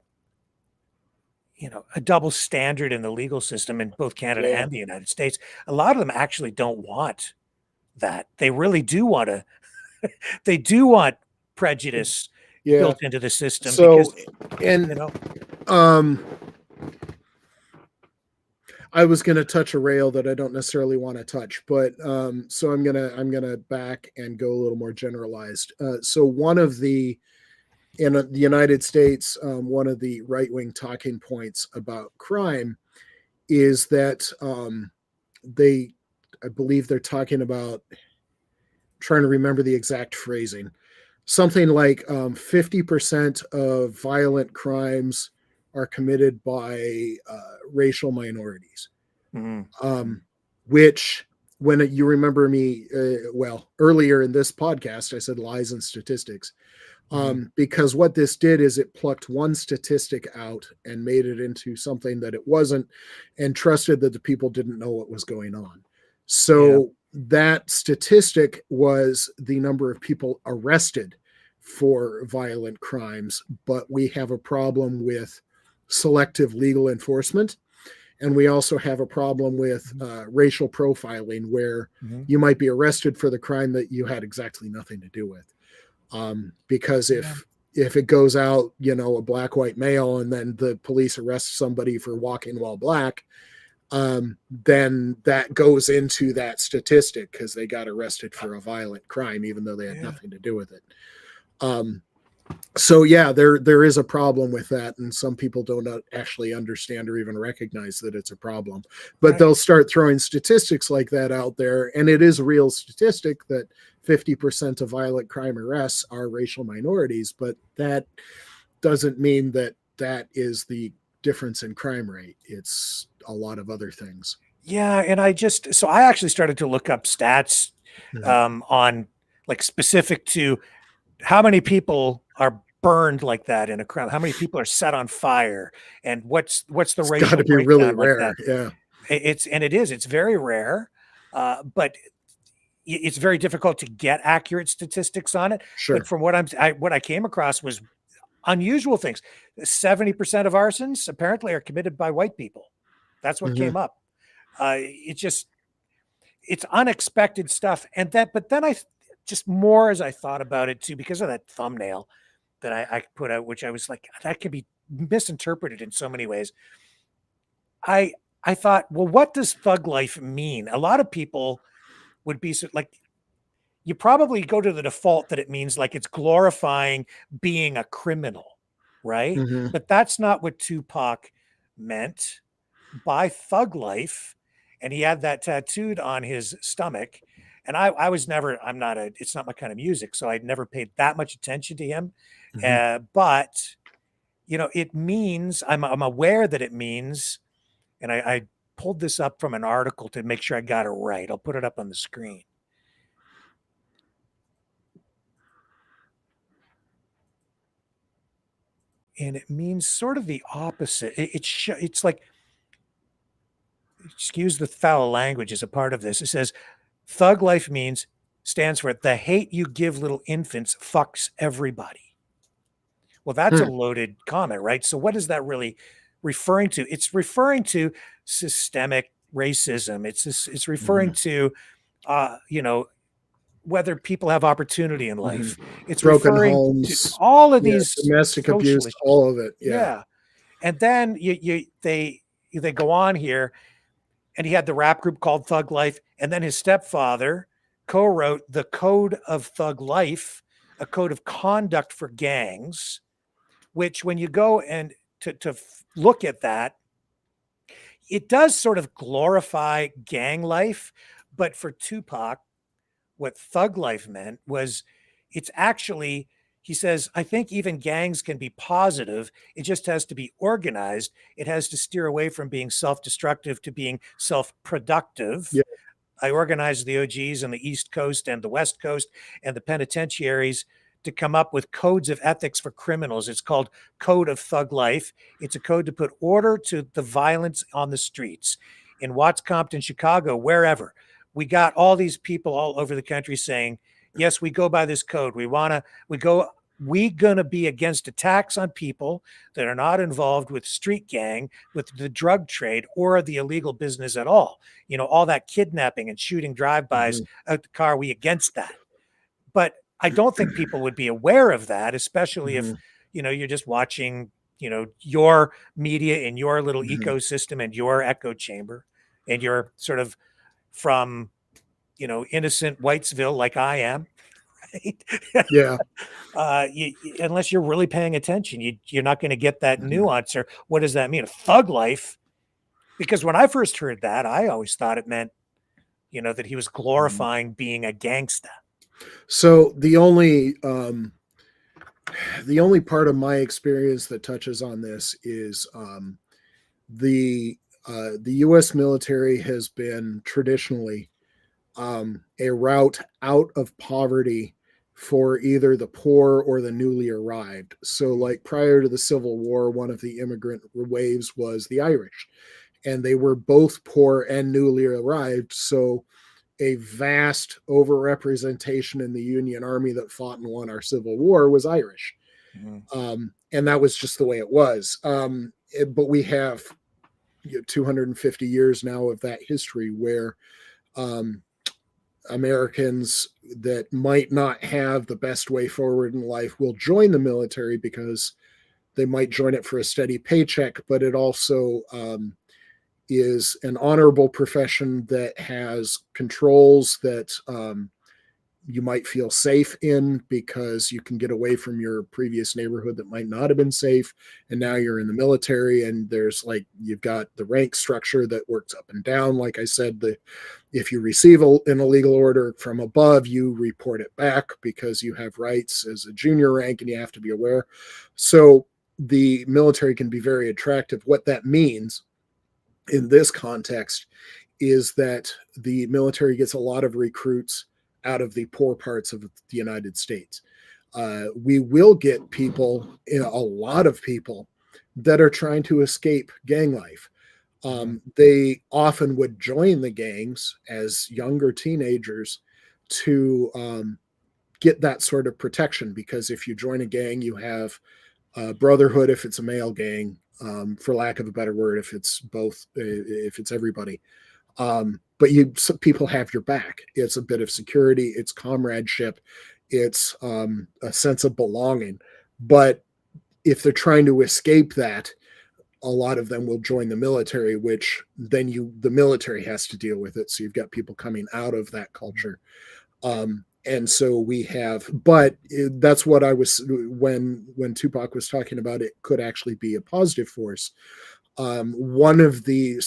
double standard in the legal system in both Canada Yeah. and the United States. A lot of them actually don't want that. They really do want to. They do want prejudice Yeah. built into the system So, because and you know. I was going to touch a rail that I don't necessarily want to touch, but so I'm gonna back and go a little more generalized. So one of the in the United States, one of the right wing talking points about crime is that I believe they're talking about, trying to remember the exact phrasing, something like 50% of violent crimes are committed by racial minorities. Mm-hmm. Which, when you remember me, earlier in this podcast, I said lies and statistics. Because what this did is it plucked one statistic out and made it into something that it wasn't, and trusted that the people didn't know what was going on. So that statistic was the number of people arrested for violent crimes, but we have a problem with selective legal enforcement. And we also have a problem with racial profiling, where you might be arrested for the crime that you had exactly nothing to do with. Because if it goes out, a black white male, and then the police arrest somebody for walking while black, then that goes into that statistic because they got arrested for a violent crime, even though they had nothing to do with it. So yeah, there is a problem with that, and some people don't actually understand or even recognize that it's a problem. But they'll start throwing statistics like that out there, and it is a real statistic that 50% of violent crime arrests are racial minorities, but that doesn't mean that is the difference in crime rate. It's a lot of other things. Yeah, and I actually started to look up stats on like specific to how many people are burned like that in a crime, how many people are set on fire, and what's the racial Got to be breakdown really like rare. that. Yeah, It's very rare, but it's very difficult to get accurate statistics on it. Sure. But from what I came across was unusual things. 70% of arsons apparently are committed by white people. That's what came up. It's unexpected stuff. But then I just, more as I thought about it too, because of that thumbnail that I put out, which I was like, that could be misinterpreted in so many ways. I thought, well, what does thug life mean? A lot of people would be like, you probably go to the default that it means like it's glorifying being a criminal, right? But that's not what Tupac meant by thug life. And he had that tattooed on his stomach. And it's not my kind of music, so I'd never paid that much attention to him. But, it means, I'm aware that it means, and I pulled this up from an article to make sure I got it right. I'll put it up on the screen. And it means sort of the opposite. It's like, excuse the foul language as a part of this. It says, thug life stands for the hate you give little infants fucks everybody. Well, that's a loaded comment, right? So what is that really referring to? It's referring to systemic racism. It's referring to, whether people have opportunity in life. It's Broken referring homes, to all of yeah, these domestic social abuse, issues. all of it. Yeah. Yeah. And then they go on here, and he had the rap group called Thug Life, and then his stepfather co-wrote the Code of Thug Life, a code of conduct for gangs, which when you go and to look at that, it does sort of glorify gang life, but for Tupac, what thug life meant was it's actually, he says, I think even gangs can be positive. It just has to be organized. It has to steer away from being self-destructive to being self-productive. Yeah. I organized the OGs on the East Coast and the West Coast and the penitentiaries to come up with codes of ethics for criminals. It's called Code of Thug Life. It's a code to put order to the violence on the streets. In Watts, Compton, Chicago, wherever, we got all these people all over the country saying, yes, we go by this code. We gonna be against attacks on people that are not involved with street gang, with the drug trade, or the illegal business at all. You know, all that kidnapping and shooting drive-bys out the car, we against that. But I don't think people would be aware of that, especially if, you know, you're just watching, you know, your media in your little ecosystem and your echo chamber, and you're sort of from, you know, innocent Whitesville like I am, right? Yeah. Unless you're really paying attention, you're not going to get that nuance, or what does that mean? A thug life? Because when I first heard that, I always thought it meant, you know, that he was glorifying being a gangster. So the only part of my experience that touches on this is the U.S. military has been traditionally a route out of poverty for either the poor or the newly arrived. So, like prior to the Civil War, one of the immigrant waves was the Irish, and they were both poor and newly arrived. So, a vast overrepresentation in the Union Army that fought and won our Civil War was Irish. And that was just the way it was. But we have 250 years now of that history where Americans that might not have the best way forward in life will join the military because they might join it for a steady paycheck, but it also is an honorable profession that has controls that you might feel safe in because you can get away from your previous neighborhood that might not have been safe. And now you're in the military, and there's like, you've got the rank structure that works up and down. Like I said, if you receive an illegal order from above, you report it back because you have rights as a junior rank and you have to be aware. So the military can be very attractive. What that means in this context is that the military gets a lot of recruits out of the poor parts of the United States. We will get people, a lot of people that are trying to escape gang life. They often would join the gangs as younger teenagers to get that sort of protection, because if you join a gang, you have brotherhood if it's a male gang, for lack of a better word, if it's both, if it's everybody. But people have your back. It's a bit of security, it's comradeship, it's a sense of belonging. But if they're trying to escape that, a lot of them will join the military, which then the military has to deal with it. So you've got people coming out of that culture. And so we have, but that's what I was, when Tupac was talking about, it could actually be a positive force. One of the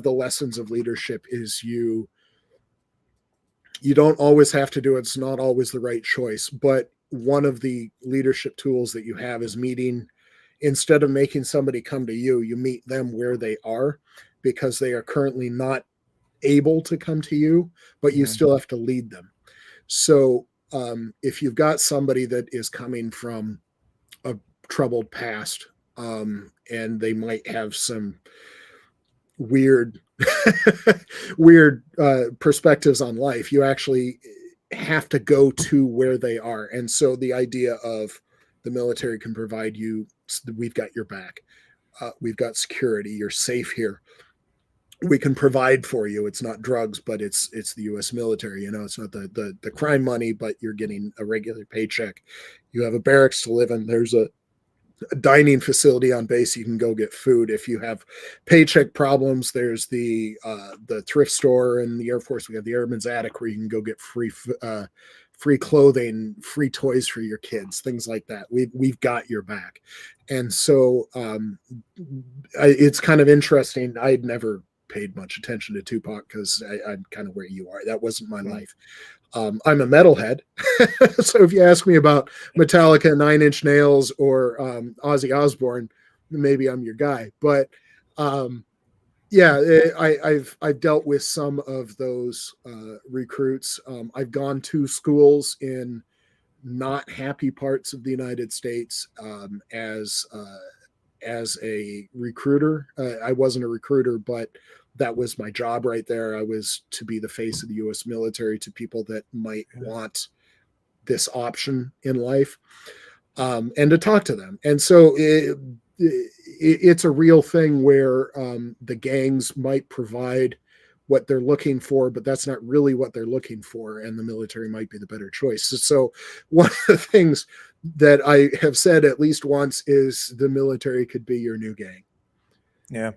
lessons of leadership is you don't always have to do it. It's not always the right choice, but one of the leadership tools that you have is meeting. Instead of making somebody come to you, you meet them where they are, because they are currently not able to come to you, but you still have to lead them. So if you've got somebody that is coming from a troubled past, and they might have some weird perspectives on life, you actually have to go to where they are. And so the idea of the military can provide you, we've got your back, we've got security, you're safe here. we can provide for you. It's not drugs, but it's the U.S. military. It's not the crime money, but you're getting a regular paycheck. You have a barracks to live in. There's a dining facility on base. You can go get food. If you have paycheck problems, there's the thrift store in the Air Force. We have the Airman's Attic where you can go get free clothing, free toys for your kids, things like that. We've got your back. And so it's kind of interesting. I'd never paid much attention to Tupac because I'm kind of where you are. That wasn't my life. I'm a metalhead. So if you ask me about Metallica, Nine Inch Nails, or Ozzy Osbourne, maybe I'm your guy. But I've dealt with some of those recruits. I've gone to schools in not happy parts of the United States as a recruiter. I wasn't a recruiter, but that was my job right there. I was to be the face of the U.S. military to people that might want this option in life, and to talk to them. And so it's a real thing where the gangs might provide what they're looking for, but that's not really what they're looking for, and the military might be the better choice. So one of the things that I have said at least once is the military could be your new gang. Yeah.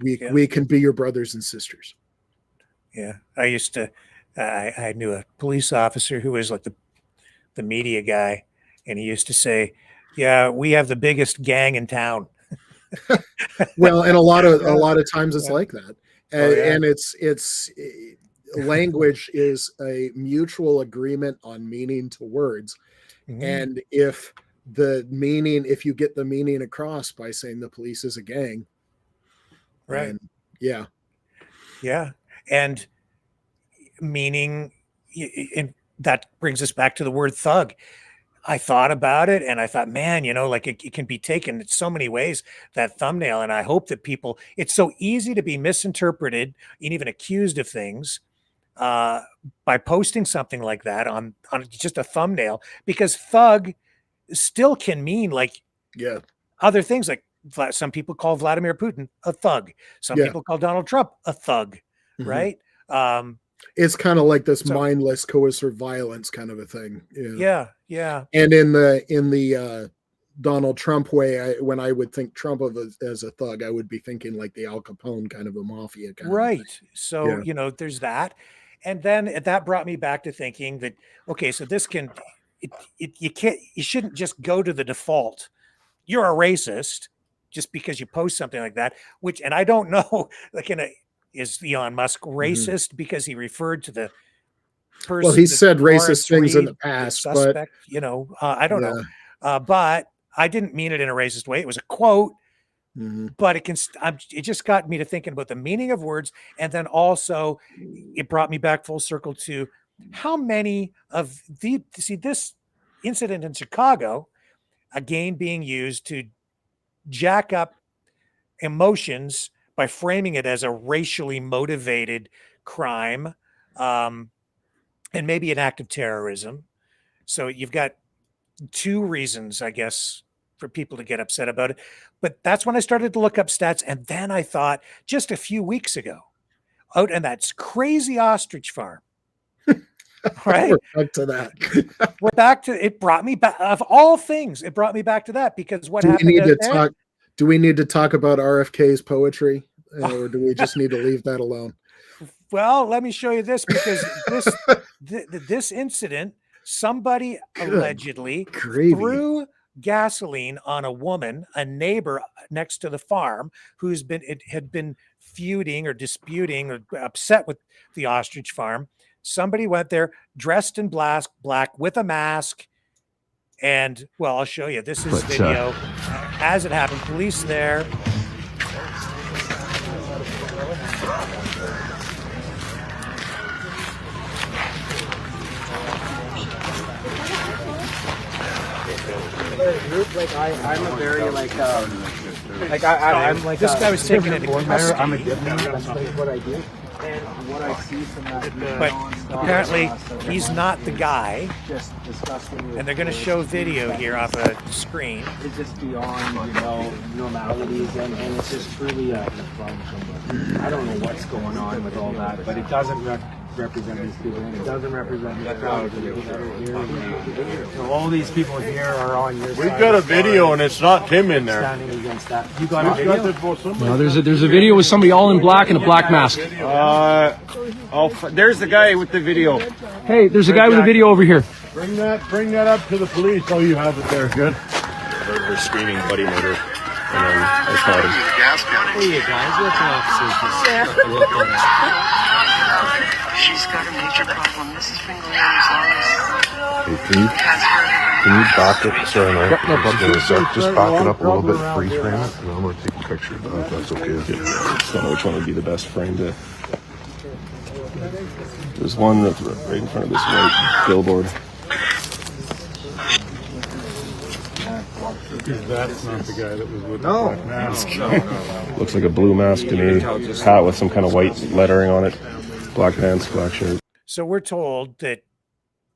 We can be your brothers and sisters. Yeah. I used to, I knew a police officer who was like the media guy, and he used to say, yeah, we have the biggest gang in town. Well, and a lot of times it's like that. And it's language is a mutual agreement on meaning to words. Mm-hmm. And if you get the meaning across by saying the police is a gang, right? Yeah. And meaning, and that brings us back to the word thug. I thought about it and I thought, man, like it can be taken in so many ways, that thumbnail. And I hope that it's so easy to be misinterpreted and even accused of things by posting something like that on just a thumbnail, because thug still can mean other things. Like some people call Vladimir Putin a thug. Some people call Donald Trump a thug, mm-hmm. right? It's kind of like this mindless coercive violence kind of a thing. Yeah. And in the Donald Trump way, when I would think Trump as a thug, I would be thinking like the Al Capone kind of a mafia kind right. of thing. So, there's that. And then that brought me back to thinking that, okay, so this you shouldn't just go to the default. You're a racist just because you post something like that, and I don't know, is Elon Musk racist mm-hmm. because he referred to the person? Well, he said racist things in the past, suspect, but I don't know. But I didn't mean it in a racist way. It was a quote, mm-hmm. but it just got me to thinking about the meaning of words. And then also it brought me back full circle to how many of this incident in Chicago, again, being used to jack up emotions by framing it as a racially motivated crime, and maybe an act of terrorism. So you've got two reasons, I guess, for people to get upset about it. But that's when I started to look up stats. And then I thought, just a few weeks ago, out in that crazy ostrich farm, right? We're back to that. We're back to it. Brought me back, of all things, it brought me back to that, because what happened? Do we need to talk about RFK's poetry, or do we just need to leave that alone? Well, let me show you this, because this incident, somebody allegedly threw gasoline on a woman, a neighbor next to the farm, had been feuding or disputing or upset with the ostrich farm. Somebody went there dressed in black with a mask. And well, I'll show you. This is video as it happened. Police there. I'm a very I'm like this guy was taken into custody. I'm a diplomat. That's what I do. And what I see from that But apparently he's not the guy, just disgusting. and they're going to show video here off a screen. It's just beyond, normalities, and it's just truly I don't know what's going on with all that, but it doesn't represent these people, and it doesn't represent the crowd of people that are here. So all these people here are on your side. We've got a video, and it's not Tim in there. Standing against that. You got a video? No, there's a video with somebody all in black and a black mask. There's the guy with the video. Hey, there's a guy with a video over here. Bring that up to the police. Oh, you have it there. Good. They're screaming bloody murder. And then I shot him. Hey, you guys, what's an officer? She's got a major problem. This has been going on as long as Can you back it? Sorry, no. Just back it up a little bit, freeze frame it, and then I'm going to take a picture of that, if that's okay. I don't know which one would be the best frame to... There's one that's right in front of this white billboard. That's not the guy that was with the black mask. No. Looks like a blue mask to me. Hat with some kind of white lettering on it. Black pants, black shirt. So we're told that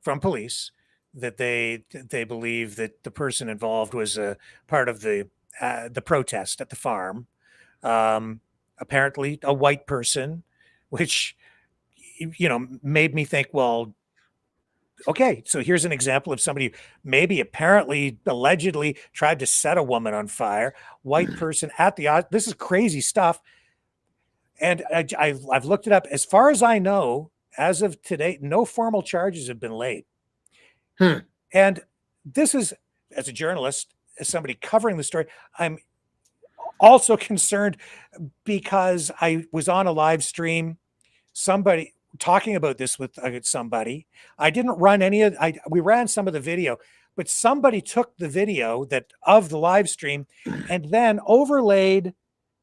from police that they believe that the person involved was a part of the protest at the farm. Apparently a white person, which made me think, well, okay, so here's an example of somebody who maybe apparently allegedly tried to set a woman on fire. White person at the this is crazy stuff. And I've looked it up. As far as I know, as of today, no formal charges have been laid. And this is, as a journalist, as somebody covering the story, I'm also concerned because I was on a live stream, somebody talking about this with somebody. I didn't run we ran some of the video, but somebody took the video of the live stream and then overlaid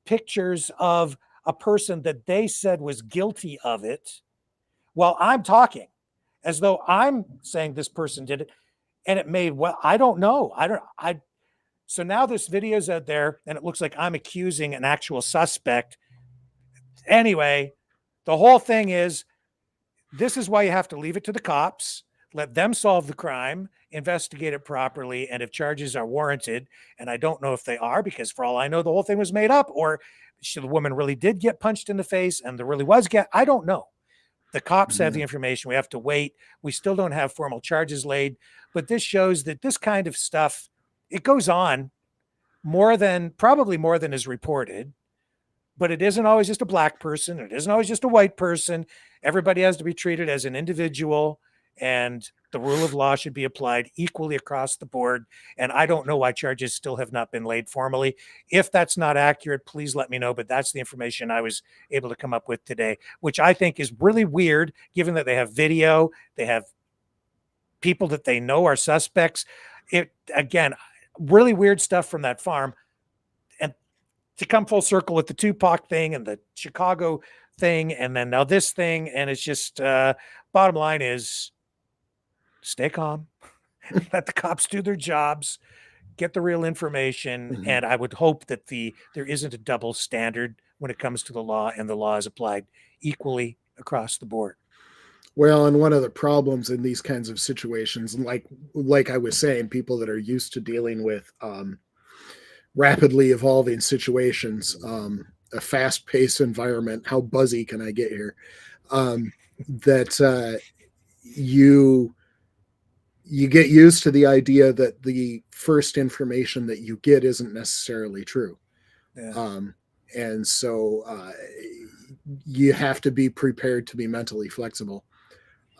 pictures of a person that they said was guilty of it while I'm talking, as though I'm saying this person did it. And it made, well, I don't know. So now this video's out there and it looks like I'm accusing an actual suspect. Anyway, the whole thing is, this is why you have to leave it to the cops, let them solve the crime, investigate it properly, and if charges are warranted, and I don't know if they are, because for all I know, the whole thing was made up, or the woman really did get punched in the face and there really was I don't know. The cops have the information. We have to wait. We still don't have formal charges laid, but this shows that this kind of stuff, it goes on probably more than is reported, but it isn't always just a black person. It isn't always just a white person. Everybody has to be treated as an individual, and the rule of law should be applied equally across the board. And I don't know why charges still have not been laid formally. If that's not accurate, please let me know. But that's the information I was able to come up with today, which I think is really weird, given that they have video, they have people that they know are suspects. Again, really weird stuff from that farm. And to come full circle with the Tupac thing and the Chicago thing, and then now this thing, and it's just bottom line is, stay calm, let the cops do their jobs, get the real information. And I would hope that there isn't a double standard when it comes to the law, and the law is applied equally across the board. Well, and one of the problems in these kinds of situations, like I was saying, people that are used to dealing with rapidly evolving situations, a fast-paced environment, how buzzy can I get here? You get used to the idea that the first information that you get isn't necessarily true. Yeah. And so you have to be prepared to be mentally flexible.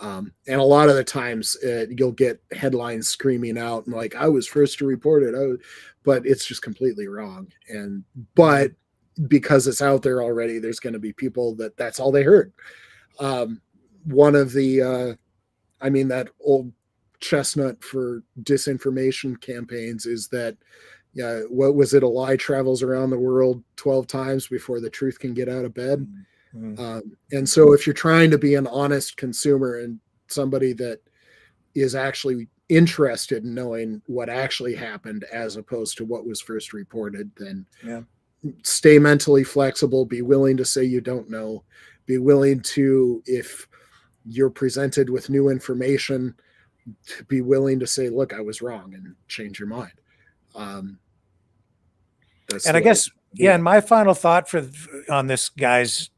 And a lot of the times you'll get headlines screaming out and like, I was first to report it, but it's just completely wrong. But because it's out there already, there's going to be people that's all they heard. One of the, that old chestnut for disinformation campaigns is that, what was it? A lie travels around the world 12 times before the truth can get out of bed. And so if you're trying to be an honest consumer and somebody that is actually interested in knowing what actually happened as opposed to what was first reported, then stay mentally flexible, be willing to say you don't know, be willing to, if you're presented with new information, to be willing to say, look, I was wrong, and change your mind. And I guess, yeah, and my final thought on this, guys,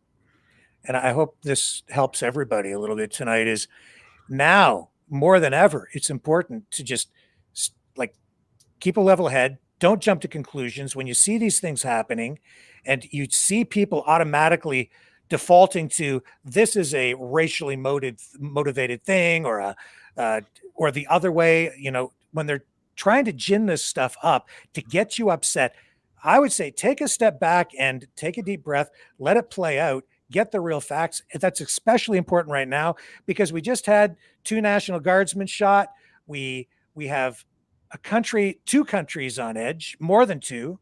and I hope this helps everybody a little bit tonight, is now more than ever, it's important to just like keep a level head. Don't jump to conclusions when you see these things happening and you see people automatically defaulting to this is a racially motivated thing, or the other way, when they're trying to gin this stuff up to get you upset. I would say take a step back and take a deep breath, let it play out, get the real facts. That's especially important right now because we just had 2 National Guardsmen shot. We have two countries on edge, more than 2.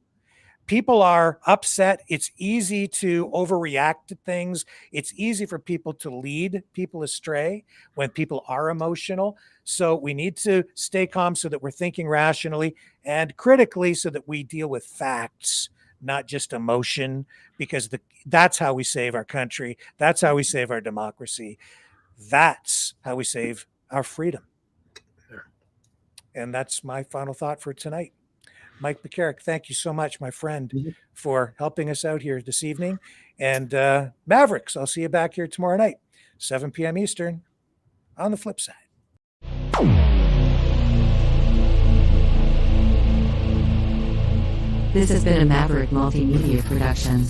People are upset. It's easy to overreact to things. It's easy for people to lead people astray when people are emotional. So we need to stay calm so that we're thinking rationally and critically so that we deal with facts, not just emotion, because that's how we save our country. That's how we save our democracy. That's how we save our freedom. And that's my final thought for tonight. Mike McCarrick, thank you so much, my friend, for helping us out here this evening. And Mavericks, I'll see you back here tomorrow night, 7 p.m. Eastern, on the flip side. This has been a Maverick Multimedia production.